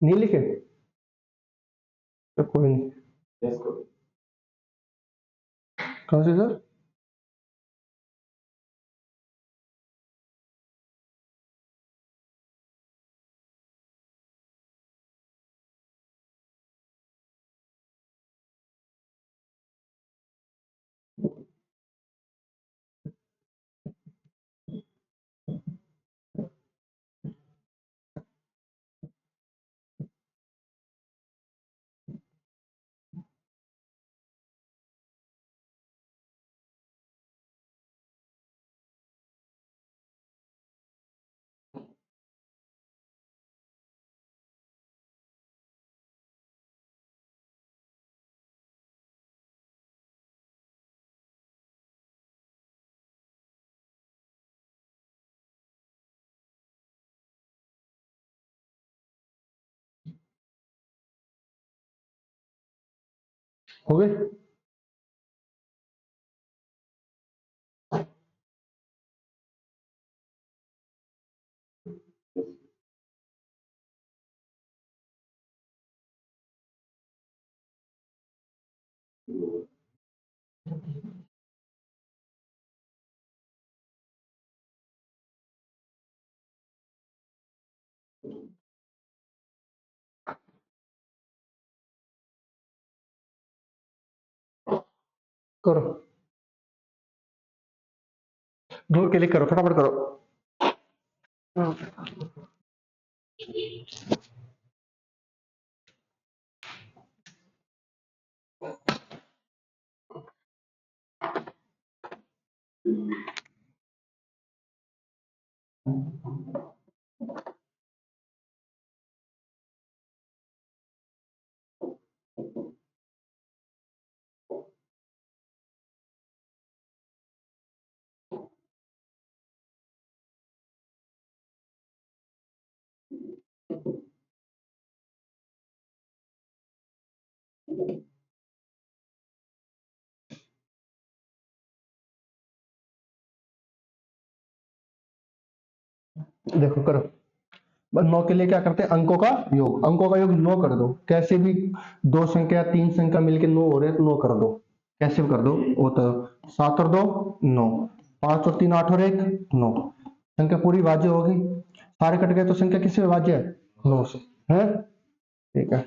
S1: नहीं लिखे तो कोई नहीं। कहाँ से सर? हो गए? करो, ढूंढ के लिख करो, फटाफट करो। देखो करो। बस 9 के लिए क्या करते हैं, अंकों का योग। अंकों का योग 9 कर दो, कैसे भी। दो संख्या तीन संख्या मिलके 9 हो रहे हैं तो 9 कर दो, कैसे भी कर दो। वो तो 7 और 2 9, 5 और 3 8 और 1 9, संख्या पूरी भाज्य होगी। सारे कट गए तो संख्या किससे विभाज्य है? 9 से है। ठीक है,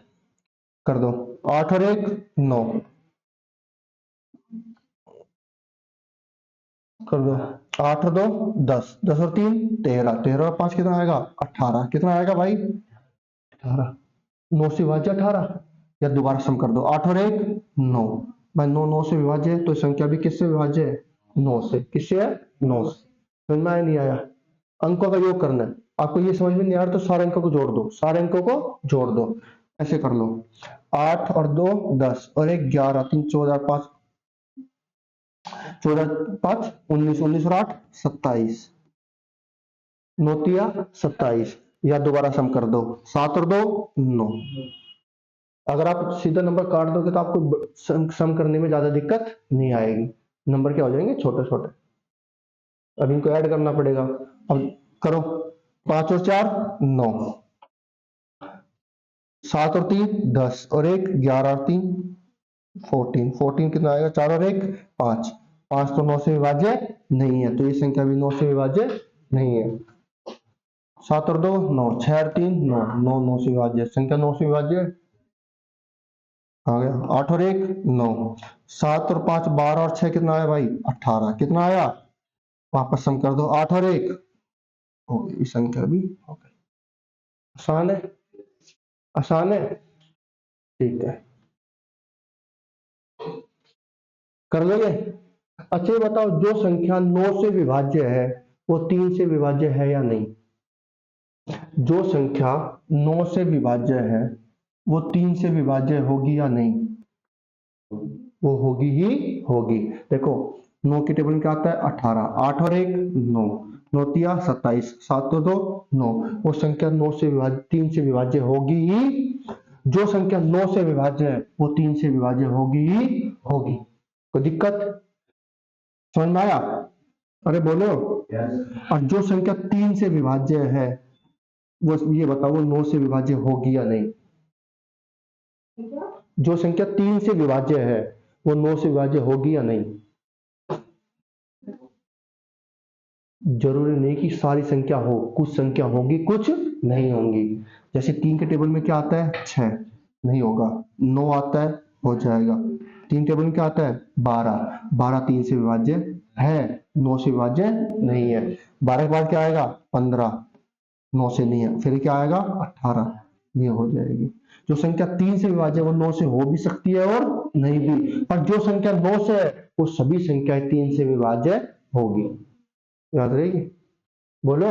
S1: कर दो। 8 और 1 9, कर दो। 8 और 2 10, 10 और 3 13, 13 और 5 कितना आएगा? 18। कितना आएगा भाई? 18। 9 से विभाज्य 18। या दोबारा सम कर दो, 8 और 1 9। भाई 9 9 से विभाज्य है तो संख्या भी किससे विभाज्य है? 9 से। किससे है? 9 से। समझ में आया नहीं आया? अंकों का योग करना है। आपको ये समझ में नहीं आ रहा तो सारे अंकों को जोड़ दो, सारे अंकों को जोड़ दो। ऐसे कर लो। 8 और 2 10 और 1 11, 3 14, 5 14 5 19, 19 और 8 27, 9 तिया 27। या दोबारा सम कर दो, 7 और 2 9। अगर आप सीधा नंबर काट दोगे तो आपको सम करने में ज्यादा दिक्कत नहीं आएगी। नंबर क्या हो जाएंगे? छोटे छोटे। अब इनको ऐड करना पड़ेगा। अब करो। 5 और 4 9, 7 और 3 10 और 1 11 और 3 14, 14 कितना आएगा? 4 और 1 5, 5 तो 9 से विभाज्य नहीं है तो ये संख्या भी 9 से विभाज्य नहीं है। 7 और 2 9, 6 और 3 9, 9 9 से विभाज्य, संख्या 9 से विभाज्य है। आ गया। 8 और 1 9, 7 और 5 12 और 6 कितना आया भाई? 18। कितना आया? वापस सम कर दो, 8 और 1 हो गई संख्या भी हो गई। आसान है, आसान है। ठीक है, कर लोगे? अच्छा ये बताओ, जो संख्या 9 से विभाज्य है वो 3 से विभाज्य है या नहीं? जो संख्या 9 से विभाज्य है वो 3 से विभाज्य होगी या नहीं? वो होगी ही होगी। देखो 9 की टेबल में क्या आता है? 18, 8 और 1 9, 9 तिया 27, 7 और 2 9। वो संख्या 9 से विभाज्य 3 से विभाज्य होगी ही। जो संख्या 9 से विभाज्य है वो 3 से विभाज्य होगी ही होगी। कोई दिक्कत समझ में आया? अरे बोलो। और जो संख्या 3 से विभाज्य है वो ये बताओ वो 9 से विभाज्य होगी या नहीं?
S3: क्या?
S1: जो संख्या 3 से विभाज्य है वो 9 से विभाज्य होगी या नहीं? जरूरी नहीं कि सारी संख्या हो, कुछ संख्या होगी कुछ नहीं होंगी। जैसे 3 के टेबल में क्या आता है? 6, नहीं होगा। 9 आता है, हो जाएगा। 3 टेबल में क्या आता है? 12, 12 3 से विभाज्य है, 9 से विभाज्य नहीं है। 12 के बाद क्या आएगा? 15, 9 से नहीं है। फिर क्या आएगा? 18, ये हो जाएगी। जो संख्या 3 से विभाज्य है वो 9 से हो भी सकती है और नहीं भी, पर जो संख्या 9 से है वो सभी संख्याएं 3 से विभाज्य होगी। याद रहेगी? बोलो।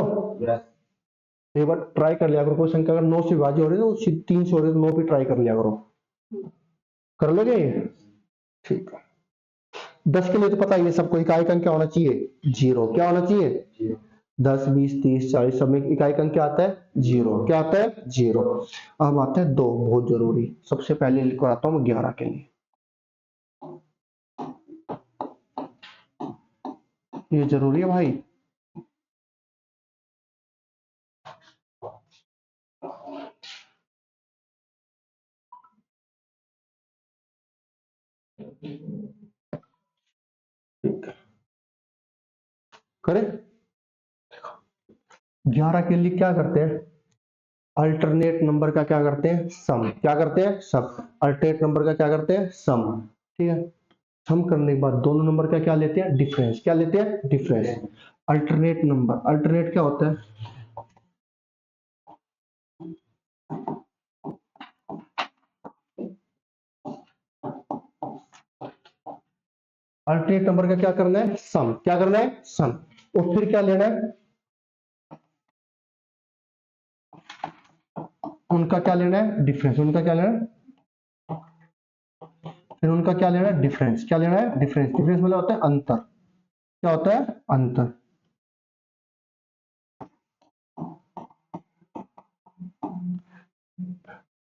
S1: एक बार ट्राई कर लिया करो, कोई संख्या अगर 9 से विभाज्य हो रही है तो 3 से हो रही है तो 9 पे ट्राई कर लिया करो। कर लोगे ये? ठीक है। 10 के लिए तो पता ही है सबको, इकाई अंक क्या होना चाहिए? 0। क्या होना चाहिए? 10 20 30 40 सब में इकाई अंक क्या आता है? 0। क्या आता है? 0। अब आता है 2, बहुत जरूरी। सबसे पहले लिख कर आता हूं मैं 11 के लिए। ये जरूरी है भाई। ठीक है, करें। 11 के लिए क्या करते हैं? अल्टरनेट नंबर का क्या करते हैं? सम। क्या करते हैं? सम। अल्टरनेट नंबर का क्या करते हैं? सम। ठीक है। सम करने के बाद दोनों नंबर का क्या लेते हैं? डिफरेंस। क्या लेते हैं? डिफरेंस। अल्टरनेट नंबर, अल्टरनेट क्या होता है? अल्टरनेट नंबर का क्या करना है? सम। क्या करना है? सम। और फिर क्या लेना है? उनका क्या लेना है? डिफरेंस। उनका क्या लेना है? फिर उनका क्या लेना है? डिफरेंस। क्या लेना है? डिफरेंस। डिफरेंस मतलब होता है अंतर। क्या होता है? अंतर।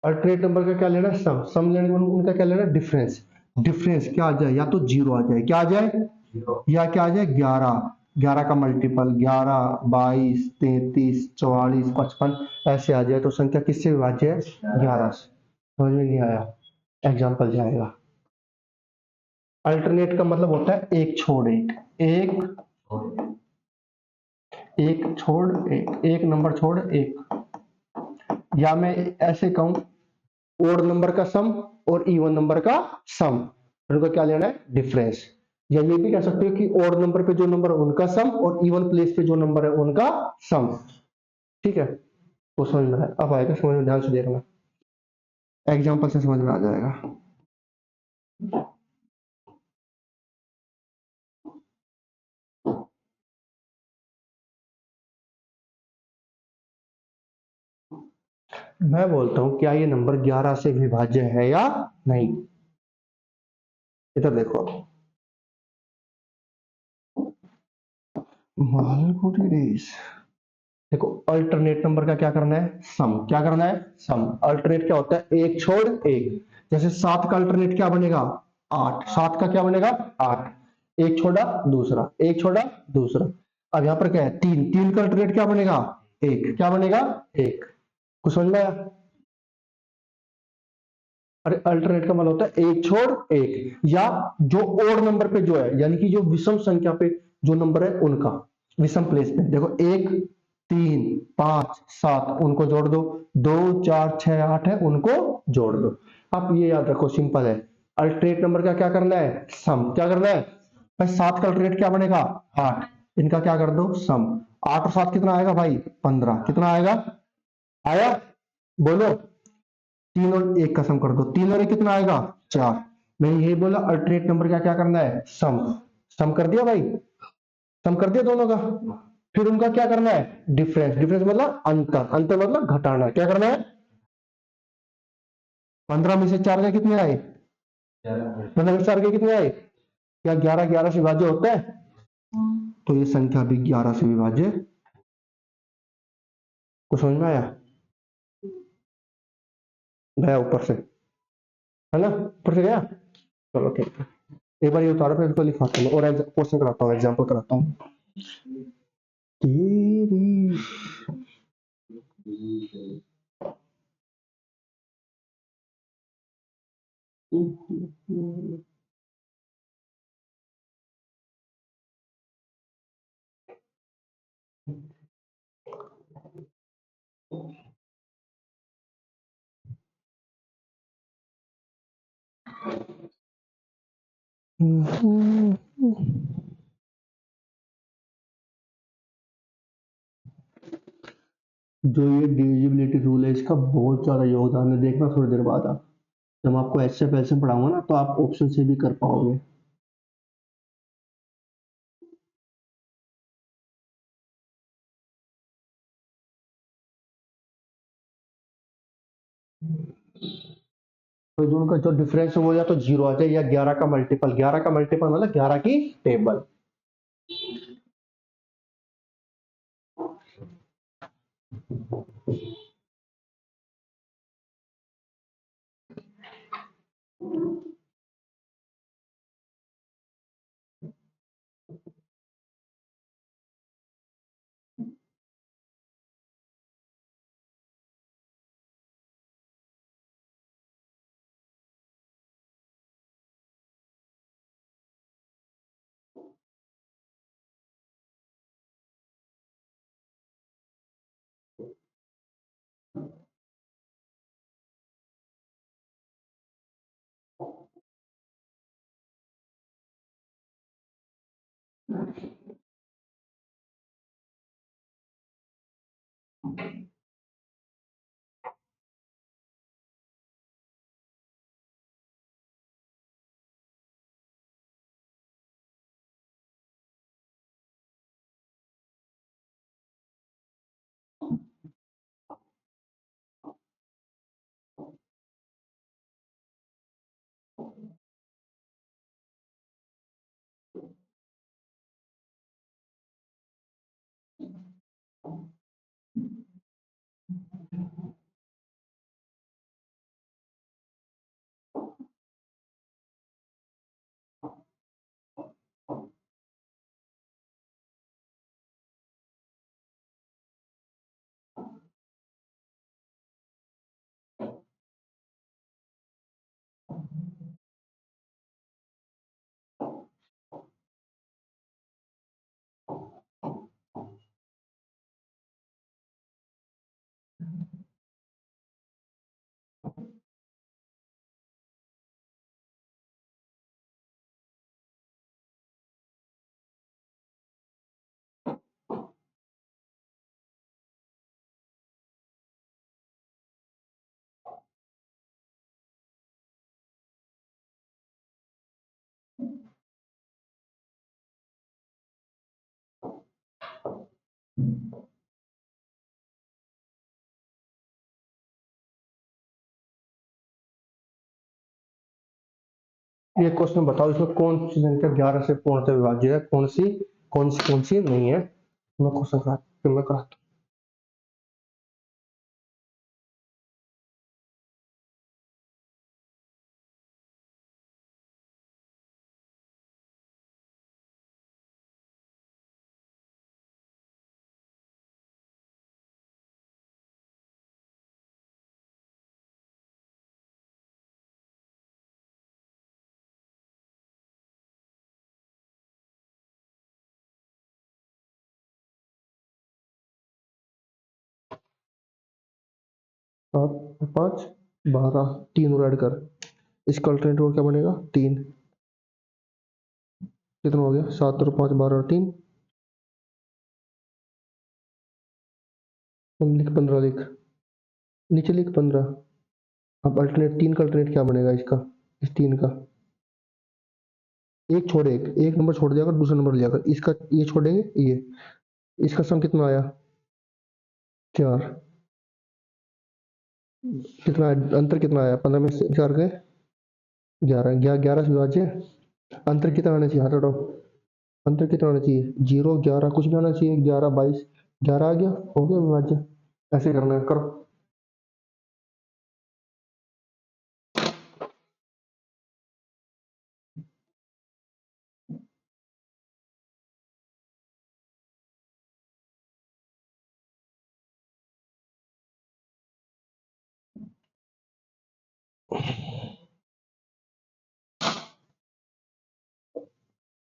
S1: अल्टरनेट नंबर का क्या लेना है? सम। सम लेने के बाद उनका क्या लेना है? डिफरेंस। डिफरेंस क्या आ जाए? या तो 0 आ जाए। क्या आ जाए? या क्या आ जाए? 11। 11 का मल्टीपल 11 22 33 44 55 ऐसे आ जाए तो संख्या किससे विभाज्य है? 11 से। समझ में नहीं आया? एग्जाम्पल जाएगा। अल्टरनेट का मतलब होता है एक छोड़ एक, एक छोड़ एक नंबर छोड़ एक। या मैं ऐसे कहूं ओड नंबर का सम और इवन नंबर का सम, उनका क्या लेना है? डिफरेंस। या ये भी कह सकते हो कि ओड नंबर पे जो नंबर है उनका सम और इवन प्लेस पे जो नंबर है उनका सम। ठीक है, तो समझ में आया? अब आएगा समझ में, ध्यान से देखना, एग्जाम्पल से समझ में आ जाएगा। मैं बोलता हूं क्या ये नंबर 11 से विभाज्य है या नहीं? इधर देखो, मालगुडी डेज। देखो अल्टरनेट नंबर का क्या करना है? सम। क्या करना है? सम। अल्टरनेट क्या होता है? एक छोड़ एक। जैसे 7 का अल्टरनेट क्या बनेगा? 8। 7 का क्या बनेगा? 8। एक छोड़ा दूसरा, एक छोड़ा दूसरा। अब यहां पर क्या है? 3। 3 का अल्टरनेट क्या बनेगा? 1। क्या बनेगा? 1। कुछ समझ में आया? अरे अल्टरनेट का मतलब होता है एक छोड़ एक, या जो ओड नंबर पे जो है, यानी कि जो विषम संख्या पे जो नंबर है उनका विषम प्लेस पे। देखो 1 3 5 7 उनको जोड़ दो, 2 4 6 8 है उनको जोड़ दो। आप ये याद रखो, सिंपल है। अल्टरनेट नंबर का क्या करना है? सम। क्या करना है भाई? 7 का अल्टरनेट क्या बनेगा? 8। इनका क्या कर दो? सम। 8 और 7 कितना आएगा भाई? 15। कितना आएगा? आया? बोलो। 3 और 1 का सम कर दो, 3 और 1 कितना आएगा? 4। मैंने यही बोला अल्टरनेट नंबर का क्या करना है? सम। सम कर दिया भाई? सम कर दिया दोनों का? फिर उनका क्या करना है, डिफरेंस। डिफरेंस मतलब अंतर, अंतर मतलब घटाना। क्या करना है, 15 में से 4 के कितने आए, 15 में से 4 के कितने आए, क्या 11 11 से विभाज्य होता है, तो ये संख्या भी 11 से विभाज्य। तो समझ में आया, गया ऊपर से, है ना, ऊपर से गया। चलो ठीक है, एक बार ये उतारो फिर इसको लिखवाता हूँ और क्वेश्चन कराता हूँ, एग्जाम्पल कराता हूँ। तेरी जो ये डिविजिबिलिटी रूल है इसका बहुत ज्यादा योगदान है, देखना थोड़ी देर बाद आप, जब मैं आपको एच से पैसे पढ़ाऊंगा ना तो आप ऑप्शन से भी कर पाओगे। तो जो उनका जो डिफरेंस हो या तो जीरो आ जाए या 11 का मल्टीपल, 11 का मल्टीपल मतलब 11 की टेबल। ये क्वेश्चन बताओ, इसमें कौन सी संख्या 11 से पूर्णतः विभाज्य है, कौन सी नहीं है। मैं क्वेश्चन करा, फिर मैं कराता हूँ। 7 5 12, 3 और ऐड कर, इसका अल्टरनेट और क्या बनेगा, 3। कितना हो गया, 7 और 5 12 और 3, लिख 15 लिख, नीचे लिख 15। अब अल्टरनेट 3 का अल्टरनेट क्या बनेगा इसका, इस 3 का, एक छोड़ एक, एक नंबर छोड़ दिया कर, दूसरा नंबर लिया कर, इसका ये छोड़ेंगे ये, इसका सम कितना आया 4, कितना अंतर कितना आया 15 में से 4 गए 11, 11 से विभाज्य अंतर कितना आना चाहिए, हाथ हटाओ, अंतर कितना आना चाहिए 0 11 कुछ भी आना चाहिए 11 22 11 आ गया, हो गया विभाज्य। ऐसे करना है, करो।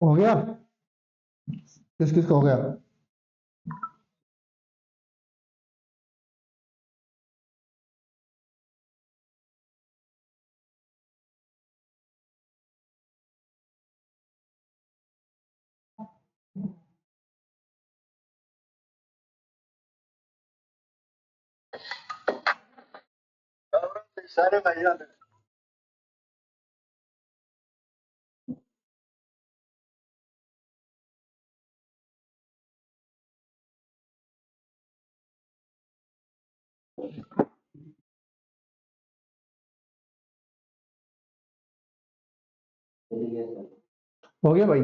S1: हो गया, किस किस का हो गया।
S2: सारे भाईजान
S1: हो गया भाई।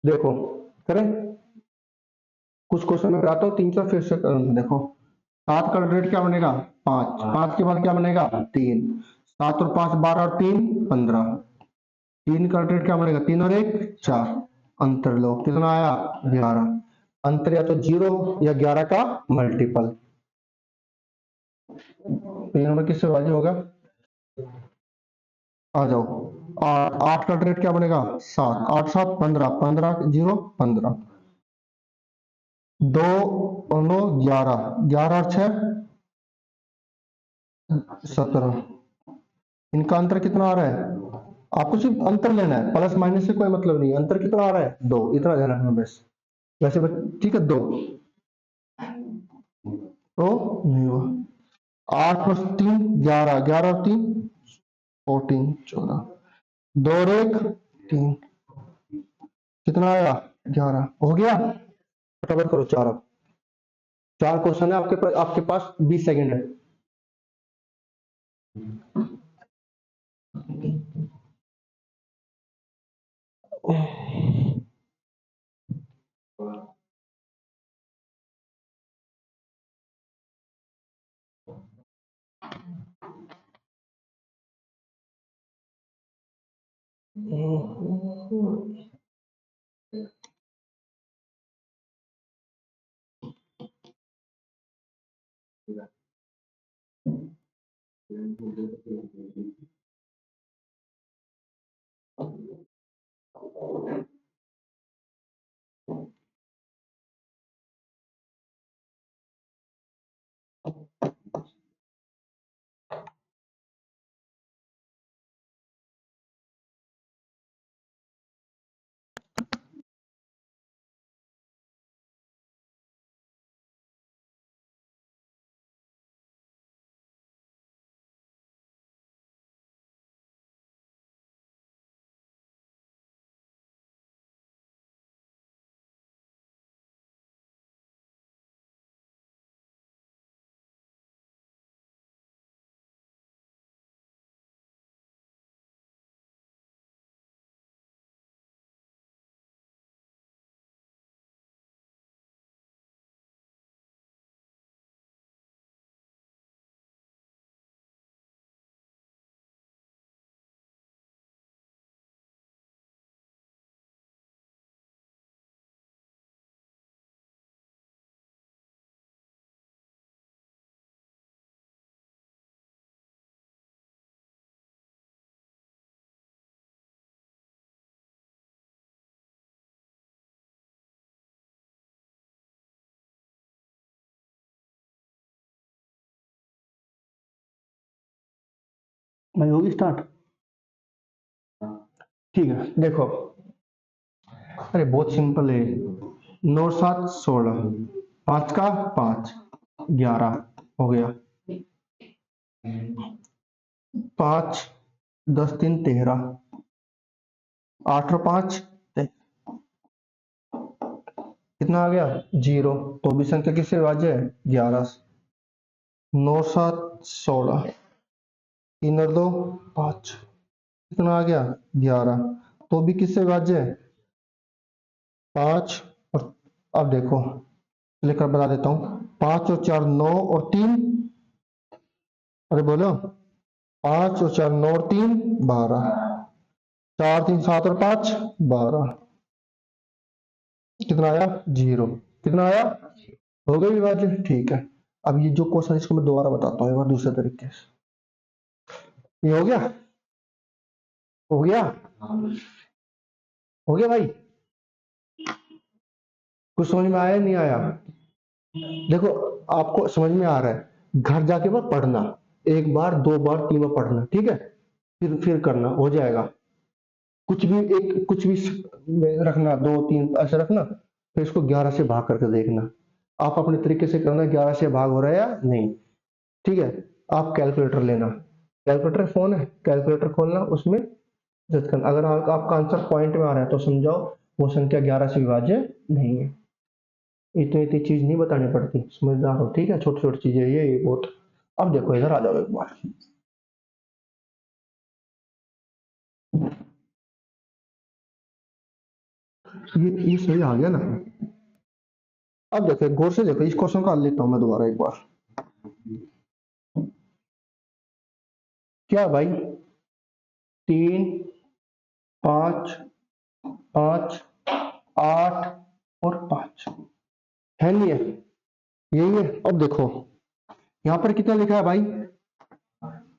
S1: देखो करें, कुछ क्वेश्चन में कराता हूँ 3 4 फिर से देखो। 7 का रेट क्या बनेगा 5, 5 के बाद क्या बनेगा 3, 7 और 5 12 और 3 15, 3 का रेट क्या बनेगा 3 और 1 4, अंतर लो कितना आया 11, अंतर या तो 0 या 11 का मल्टीपल। ये नंबर किससे विभाज्य होगा, आ जाओ। 8 का रेट क्या बनेगा 7, 8 7 15, 15 0 15, 2 और 9 11, 11 और 6 17, इनका अंतर कितना आ रहा है, आपको सिर्फ अंतर लेना है, प्लस माइनस से कोई मतलब नहीं है, अंतर कितना आ रहा है 2, इतना ध्यान रखना बस। वैसे ठीक है 2 तो नहीं हुआ, 8 प्लस 3 11, 11 और 3 14 14, 2 और 1 3, कितना आया 11, हो गया। फटाफट करो 4, अब 4 क्वेश्चन है आपके पास 20 सेकंड है। भाई होगी स्टार्ट। ठीक है देखो, अरे बहुत सिंपल है। 9 7 16, 5 का 5, 11 हो गया। 5 10 3 13, 8 और 5 कितना आ गया 0। तो भी संख्या किससे विभाज्य है 11 से। 9 7 16, 3 और 2 5, कितना आ गया 11। तो भी किससे विभाज्य है 5। और अब देखो लिखकर बता देता हूँ, 5 और 4 9 और 3, अरे बोलो 5 और 4 9 और 3 12, 4 3 7 और 5 12, कितना आया 0। कितना आया हो गई विभाज्य। ठीक है, अब ये जो क्वेश्चन इसको मैं दोबारा बताता हूँ एक बार दूसरे तरीके से। ये हो गया, हो गया, हो गया भाई। कुछ समझ में आया नहीं आया। देखो आपको समझ में आ रहा है, घर जाके बस पढ़ना, एक बार 2 बार 3 बार पढ़ना, ठीक है, फिर करना हो जाएगा। कुछ भी एक कुछ भी रखना 2 3 ऐसे रखना, फिर इसको 11 से भाग करके देखना। आप अपने तरीके से करना 11 से भाग हो रहा है या नहीं। ठीक है, आप कैलकुलेटर लेना, कैलकुलेटर फोन है, कैलकुलेटर खोलना, उसमें जज करना। अगर आपका आंसर पॉइंट में आ रहा है तो समझाओ वो संख्या 11 से विभाज्य नहीं है। इतनी इतनी चीज नहीं बतानी पड़ती, समझदार हो, ठीक है, छोटी छोटी चीजें ये बहुत। अब देखो इधर आ जाओ एक बार, ये सही आ गया ना। अब देखो गौर से देखो, इस क्वेश्चन का हल लेता हूं मैं दोबारा एक बार। क्या भाई 3 5 5 8 और 5 है नहीं है, यही है। अब देखो यहाँ पर कितना लिखा है भाई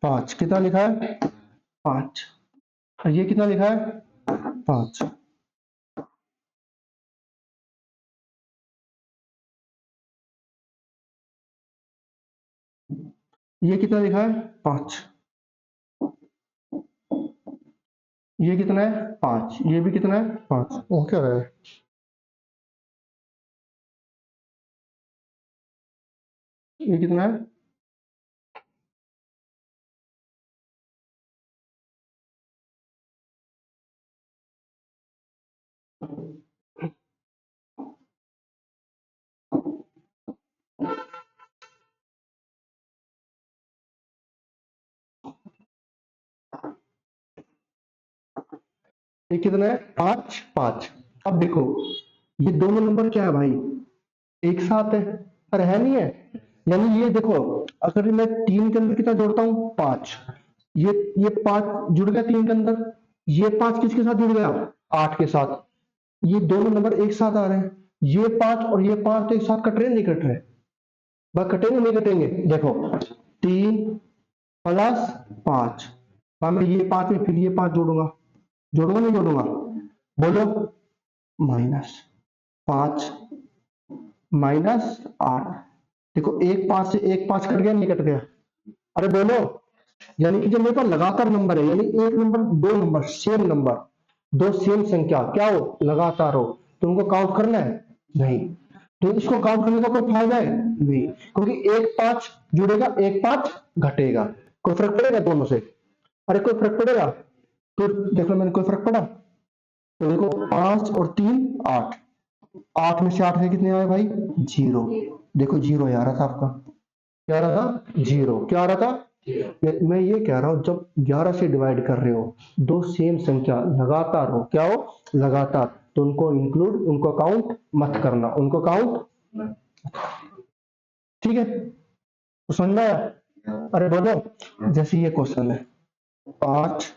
S1: 5, कितना लिखा है 5, और ये कितना लिखा है 5। ये कितना लिखा है 5, ये कितना है 5, ये भी कितना है 5। वो क्या रहा है, ये कितना है ये कितना है 5 5। अब देखो ये दोनों नंबर क्या है भाई एक साथ है, अरे है नहीं है। यानी ये देखो, अगर मैं 3 के अंदर कितना जोड़ता हूँ 5, ये 5 जुड़ गया 3 के अंदर, ये 5 किसके साथ जुड़ गया 8 के साथ। ये दोनों नंबर एक साथ आ रहे हैं, ये 5 और ये 5 तो एक साथ कट रहे हैं नहीं कट रहे, बस कटेंगे नहीं कटेंगे। देखो 3 प्लस 5, मैं ये 5 में फिर ये 5 जोड़ूंगा, जोड़ूंगा नहीं जोड़ूंगा बोलो, -5 -8। देखो एक 5 से एक 5 कट गया नहीं कट गया, अरे बोलो। यानी कि जब मेरे पास लगातार नंबर है, यानी एक नंबर दो नंबर सेम नंबर, दो सेम संख्या क्या हो लगातार हो, तो उनको काउंट करना है नहीं। तो इसको काउंट करने का कोई फायदा है नहीं, क्योंकि एक 5 जुड़ेगा एक 5 घटेगा, कोई फर्क पड़ेगा दोनों से, अरे कोई फर्क पड़ेगा। तो देख लो मैंने कोई फर्क पड़ा, तो देखो 5 और 3 8, 8 में से 8 है कितने आए भाई 0। देखो 0 आ रहा था आपका, क्या आ रहा था 0, क्या आ रहा था। मैं ये कह रहा हूं जब 11 से डिवाइड कर रहे हो, दो सेम संख्या लगातार हो, क्या हो लगातार, तो उनको इंक्लूड, उनको काउंट मत करना, उनको काउंट, ठीक है, तो समझ में आया। अरे बोलो जैसे ये क्वेश्चन है 5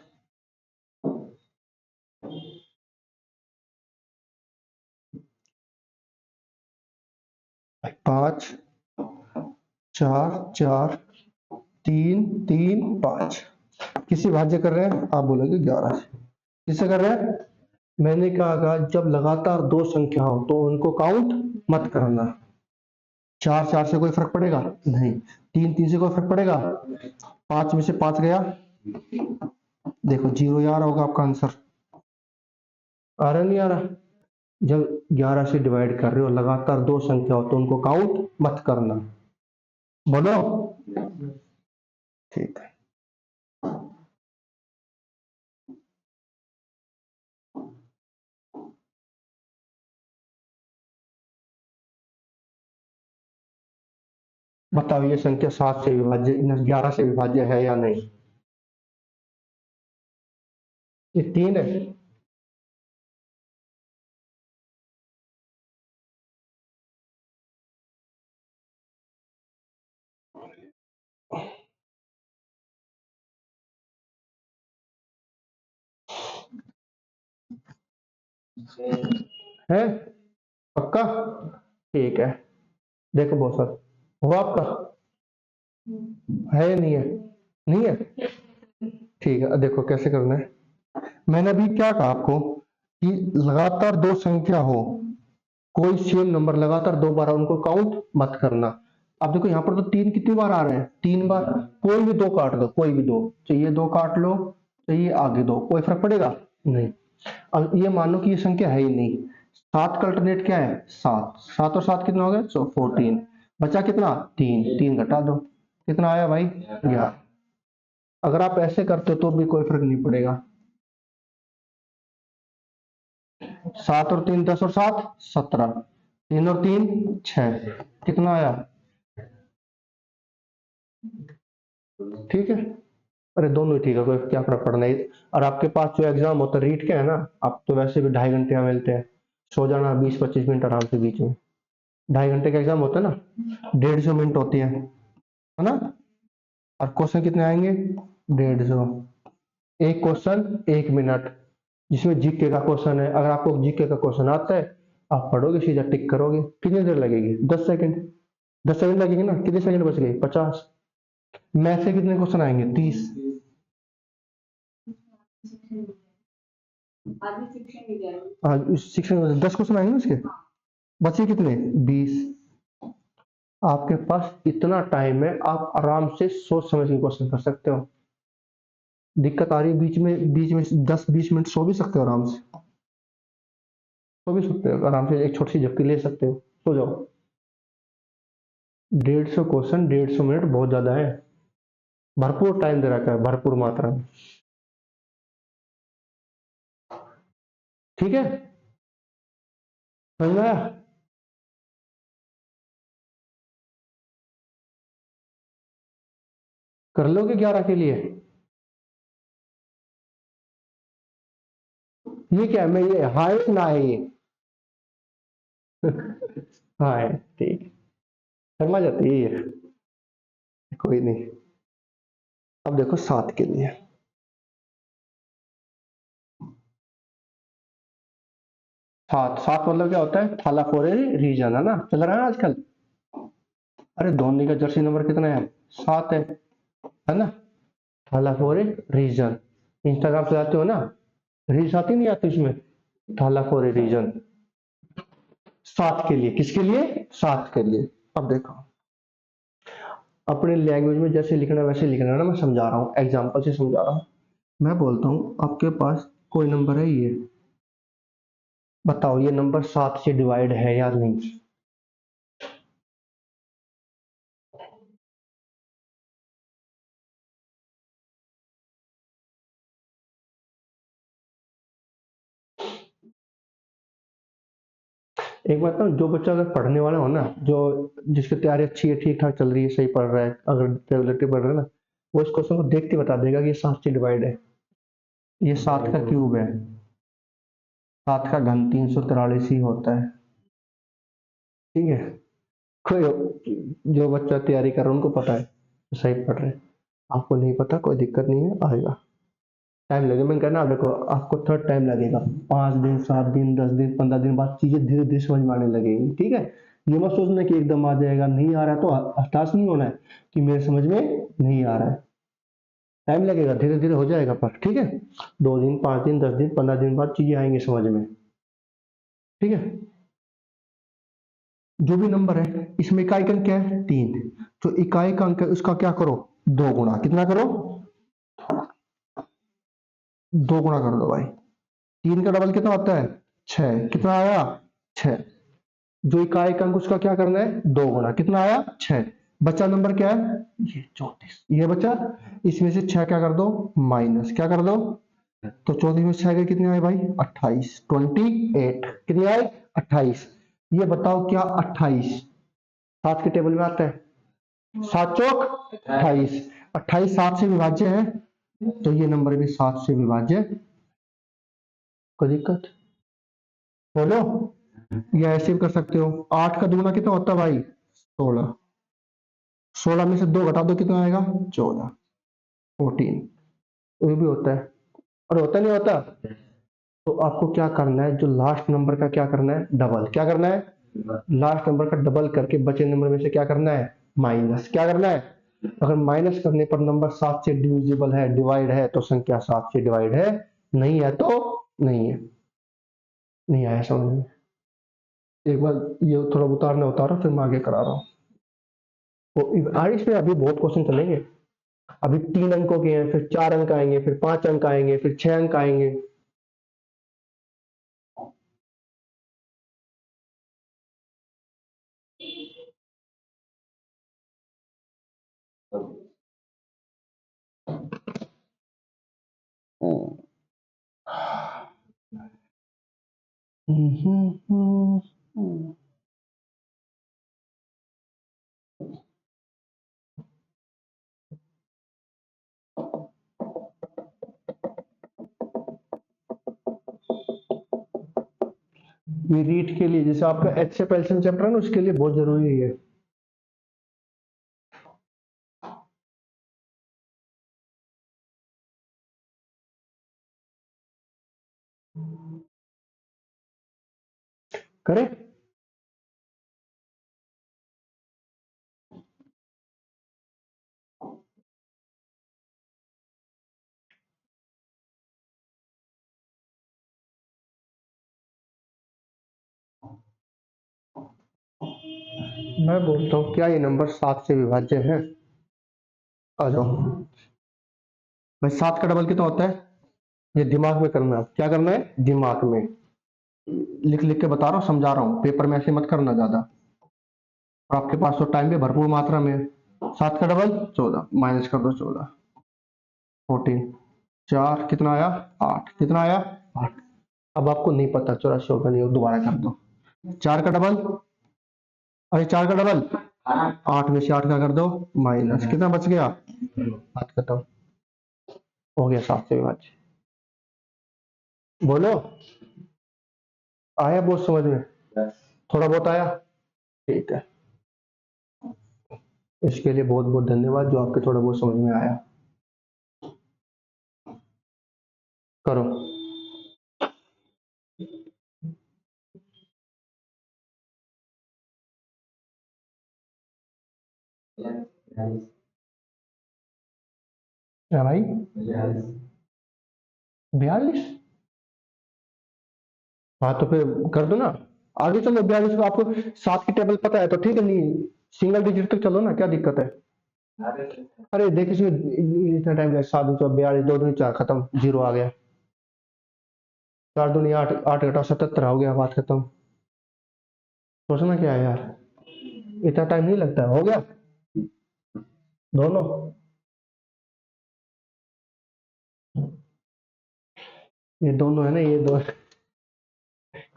S1: 5 4 4 3 3 5, किसी भाज्य कर रहे हैं आप बोलोगे 11 से, किससे कर रहे हैं। मैंने कहा जब लगातार दो संख्या हो तो उनको काउंट मत करना। 4 4 से कोई फर्क पड़ेगा नहीं, 3 3 से कोई फर्क पड़ेगा, 5 में से 5 गया देखो 0 आ रहा होगा आपका आंसर, आ रहा नहीं आ रहा? जब 11 से डिवाइड कर रहे हो, लगातार दो संख्या हो तो उनको काउंट मत करना। बोलो ठीक है। बताओ ये संख्या 7 से विभाज्य 11 से विभाज्य है या नहीं? ये 3 है। है पक्का? ठीक है। देखो बहुत हुआ आपका, है या नहीं है? नहीं है? ठीक है, देखो कैसे करना है। मैंने अभी क्या कहा आपको कि लगातार दो संख्या हो, कोई सेम नंबर लगातार 2 बार उनको काउंट मत करना। अब देखो यहाँ पर तो 3 कितनी बार आ रहे हैं? 3 बार। कोई भी 2 काट दो, कोई भी 2, चाहिए 2 काट लो, चाहिए आगे 2, कोई फर्क पड़ेगा नहीं। अब ये मानो कि ये संख्या है ही नहीं। 7 का अल्टरनेट क्या है? 7। 7 और 7 कितना हो गया? 14। बचा कितना? 3। 3 घटा दो, कितना आया भाई? 11। अगर आप ऐसे करते हो तो भी कोई फर्क नहीं पड़ेगा। 7 और 3 10 और 7 17, 3 और 3 6, कितना आया? ठीक है। अरे दोनों ही ठीक है, कोई क्या फर्क पड़ना है। और आपके पास जो एग्जाम होता है रीट के है ना, आप तो वैसे भी 2.5 घंटे यहाँ मिलते हैं, सो जाना 20-25 मिनट आराम से बीच में। 2.5 घंटे का एग्जाम होता है ना, 150 मिनट होती है ना? और क्वेश्चन कितने आएंगे? 150। एक क्वेश्चन 1 मिनट, जिसमें जीके का क्वेश्चन है। अगर आपको जीके का क्वेश्चन आता है, आप पढ़ोगे सीधा टिक करोगे, कितनी देर लगेगी? 10 सेकंड। 10 सेकंड लगेंगे ना, कितने सेकंड बच गए? 50। मैथ से कितने क्वेश्चन आएंगे? 30। हाँ शिक्षण में 10 क्वेश्चन आएंगे ना उसके, बचे कितने? 20। आपके पास इतना टाइम है, आप आराम से सोच समझ के क्वेश्चन कर सकते हो। दिक्कत आ रही है बीच में 10-20 मिनट सो भी सकते हो आराम से, सो भी सकते हो आराम से, एक छोटी सी झपकी ले सकते हो, सो जाओ। 150 क्वेश्चन 150 मिनट बहुत ज्यादा है, भरपूर टाइम दे रखा है, भरपूर मात्रा में। ठीक है, समझ में आया? कर लोगे 11 के लिए? ये क्या है? मैं ये हाय ना है ये हाय ठीक, शर्मा जाती है ये, कोई नहीं। अब देखो 7 के लिए। 7 मतलब क्या होता है? थाला फोरे रीजन, है ना? चल रहा है आजकल। अरे धोनी का जर्सी नंबर कितना है? 7 है ना? थाला फोरे रीजन, इंस्टाग्राम पे जाते हो ना, रील्स आती नहीं आती उसमें, थाला फोरे रीजन। 7 के लिए, किसके लिए? 7 के लिए। अब देखो अपने लैंग्वेज में जैसे लिखना है वैसे लिखना है ना, मैं समझा रहा हूँ, एग्जाम्पल से समझा रहा हूँ। मैं बोलता हूँ आपके पास कोई नंबर है, ये बताओ ये नंबर 7 से डिवाइड है या नहीं? एक बात ना, जो बच्चा अगर पढ़ने वाला हो ना, जो जिसकी तैयारी अच्छी है, ठीक ठाक चल रही है, सही पढ़ रहा है, अगर रेगुलरली पढ़ रहा है ना, वो इस क्वेश्चन को देख के बता देगा कि ये 7 से डिवाइड है, ये 7 का क्यूब है, 7 का घन 343 ही होता है। ठीक है, कोई जो बच्चा तैयारी कर रहा है उनको पता है, सही पढ़ रहे हैं। आपको नहीं पता, कोई दिक्कत नहीं है, आएगा, टाइम लगेगा। मैंने कहना आप देखो, आपको थोड़ा टाइम लगेगा, 5 दिन 7 दिन 10 दिन 15 दिन बाद चीजें धीरे धीरे समझ में आने लगेगी। ठीक है, ये मत सोचना कि एकदम आ जाएगा, नहीं आ रहा है तो हताश नहीं होना है कि मेरे समझ में नहीं आ रहा है, टाइम लगेगा, धीरे धीरे हो जाएगा। पर ठीक है, 2 दिन 5 दिन 10 दिन 15 दिन बाद चीजें आएंगी समझ में। ठीक है, जो भी नंबर है इसमें इकाई का अंक क्या है? 3, तो इकाई का अंक है उसका क्या करो? 2 गुणा, कितना करो? दो गुणा कर दो भाई। 3 का डबल कितना होता है 6, कितना आया 6। जो इकाई अंक उसका क्या करना है 2 गुणा, कितना आया 6। बचा नंबर क्या है ये 34, ये बचा। इसमें से 6 क्या कर दो माइनस, क्या कर दो, तो 34 में 6 के कितने आए भाई 28, 28 कितने आए 28। ये बताओ क्या 28 7 के टेबल में आता है, 7 चौक 28, 28 7 से विभाज्य है, तो ये नंबर भी 7 से विभाज्य। कोई दिक्कत बोलो। या ऐसे भी कर सकते हो, 8 का दुगना कितना होता है भाई 16, 16 में से 2 घटा दो कितना आएगा 14, 14 ये भी होता है, और होता नहीं होता। तो आपको क्या करना है, जो लास्ट नंबर का क्या करना है डबल, क्या करना है लास्ट नंबर का डबल करके बचे नंबर में से क्या करना है माइनस, क्या करना है। अगर माइनस करने पर नंबर 7 से डिविजिबल है डिवाइड है तो संख्या 7 से डिवाइड है, नहीं है तो नहीं है। नहीं आया समझ में, एक बार ये थोड़ा उतारना उतारो फिर मैं आगे करा रहा हूँ। तो आगे में अभी बहुत क्वेश्चन चलेंगे। अभी 3 अंकों के हैं, फिर 4 अंक आएंगे, फिर 5 अंक आएंगे, फिर 6 अंक आएंगे। ये रीट के लिए जैसे आपका एच से कैल्शियम चैप्टर है ना, उसके लिए बहुत जरूरी है ये। करे मैं बोलता हूँ क्या ये नंबर 7 से विभाज्य है। आ जाओ भाई, 7 का डबल कितना होता है, ये दिमाग में करना है, क्या करना है दिमाग में, लिख लिख के बता रहा हूँ समझा रहा हूँ, पेपर में ऐसे मत करना ज्यादा, और आपके पास तो टाइम भी भरपूर मात्रा में है। 7 का डबल 14, माइनस कर दो 14, 14, 4 कितना आया 8, कितना आया 8। अब आपको नहीं पता 84 होगा नहीं, दोबारा कर दो। 4 का डबल, अरे 4 का डबल 8 में से 8 का कर दो माइनस, कितना बच गया 7, खत्म हो गया 7 से विभाज्य। बोलो आया बहुत समझ में, थोड़ा बहुत आया, ठीक है। इसके लिए बहुत बहुत धन्यवाद जो आपके थोड़ा बहुत समझ में आया। करो। क्या भाई 42, हाँ तो फिर कर दो ना, आगे चलो 42 को आपको 7 की टेबल पता है तो ठीक है, नहीं सिंगल डिजिट तक चलो ना, क्या दिक्कत है। अरे देख इसमें इतना टाइम लगा, 7 दूनी 42, 2 दूनी 4, खत्म, जीरो आ गया, 4 दूनी 8, 8 घटाओ 77 हो गया, बात खत्म। सोचना क्या है यार, इतना टाइम नहीं लगता, हो गया दोनों। ये दोनों है ना, ये दो,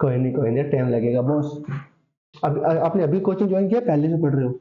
S1: कोई नहीं टाइम लगेगा बॉस। अब आपने अभी कोचिंग ज्वाइन किया पहले से पढ़ रहे हो।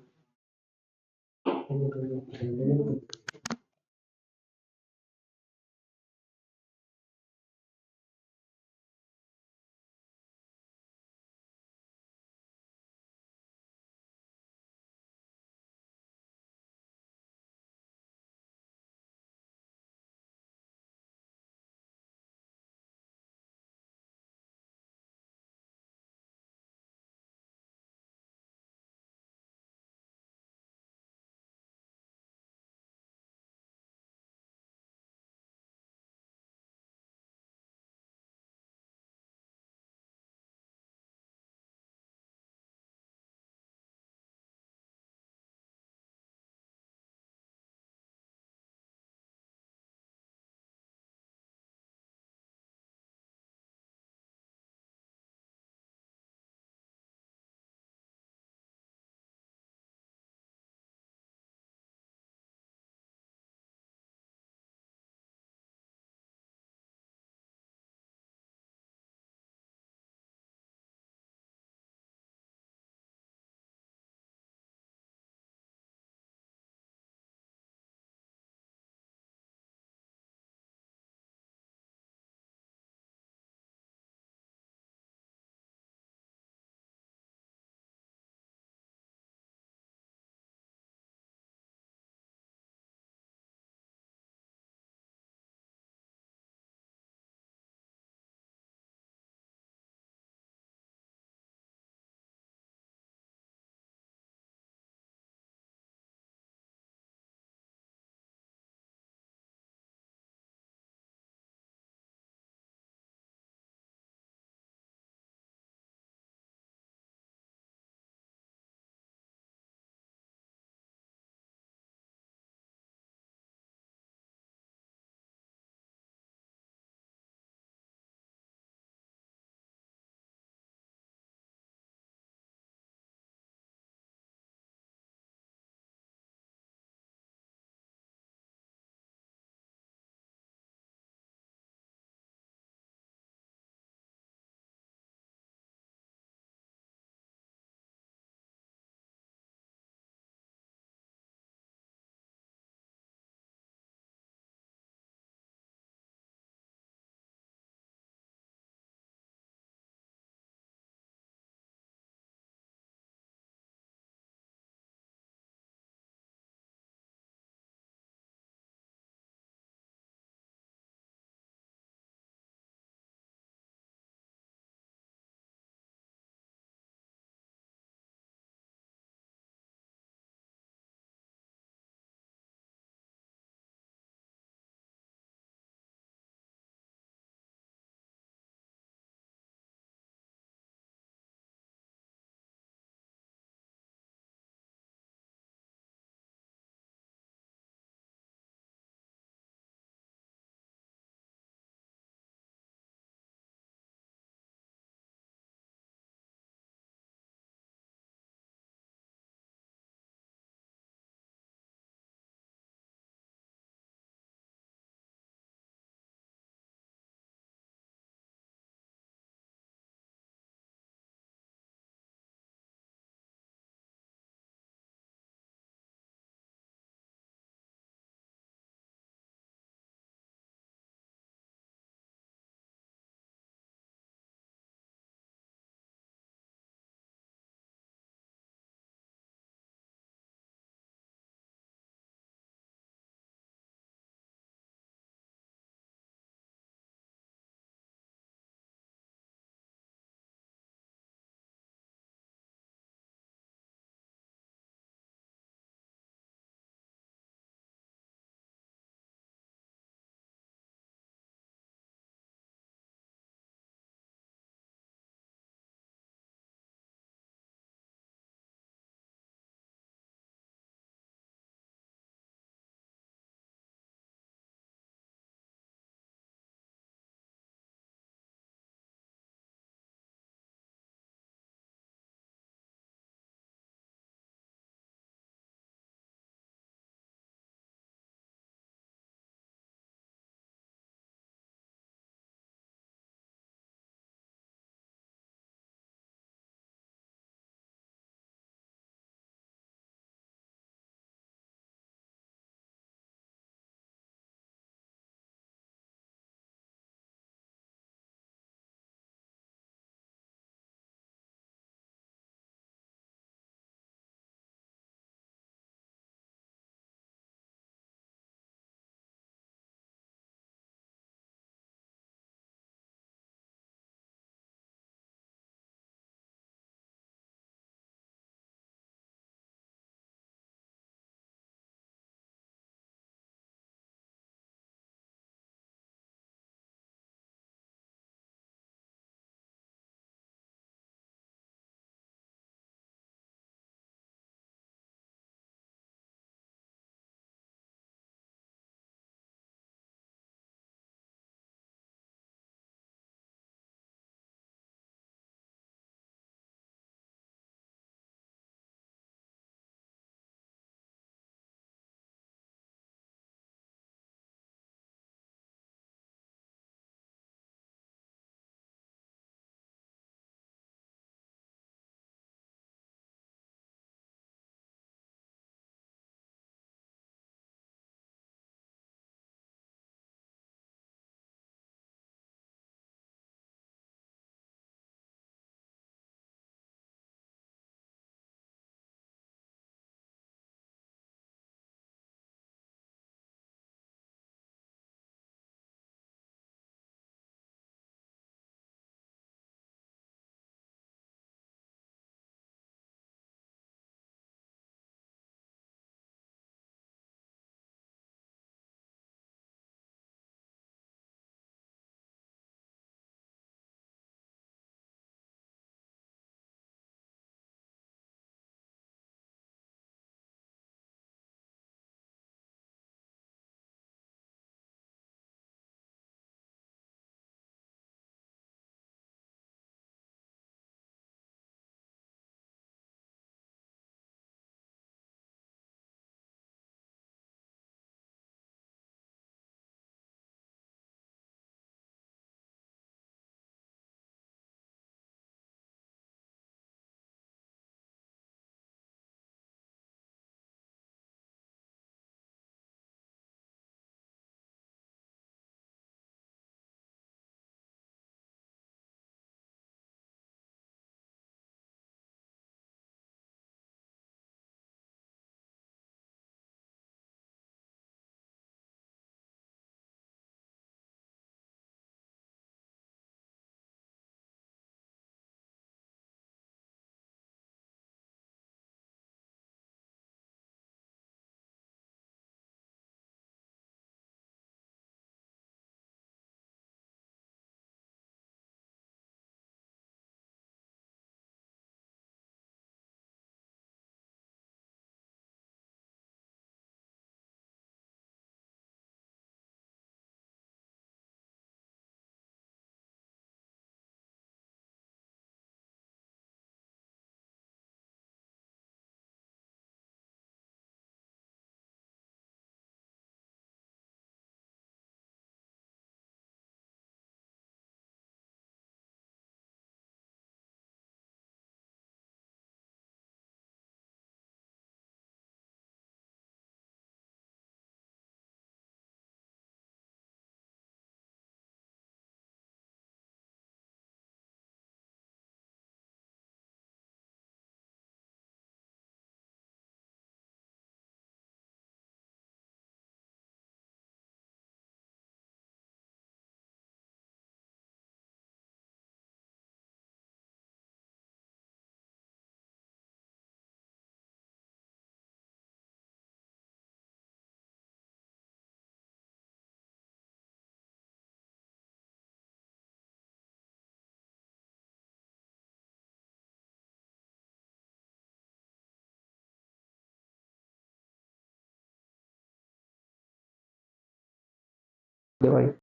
S1: दे भाई।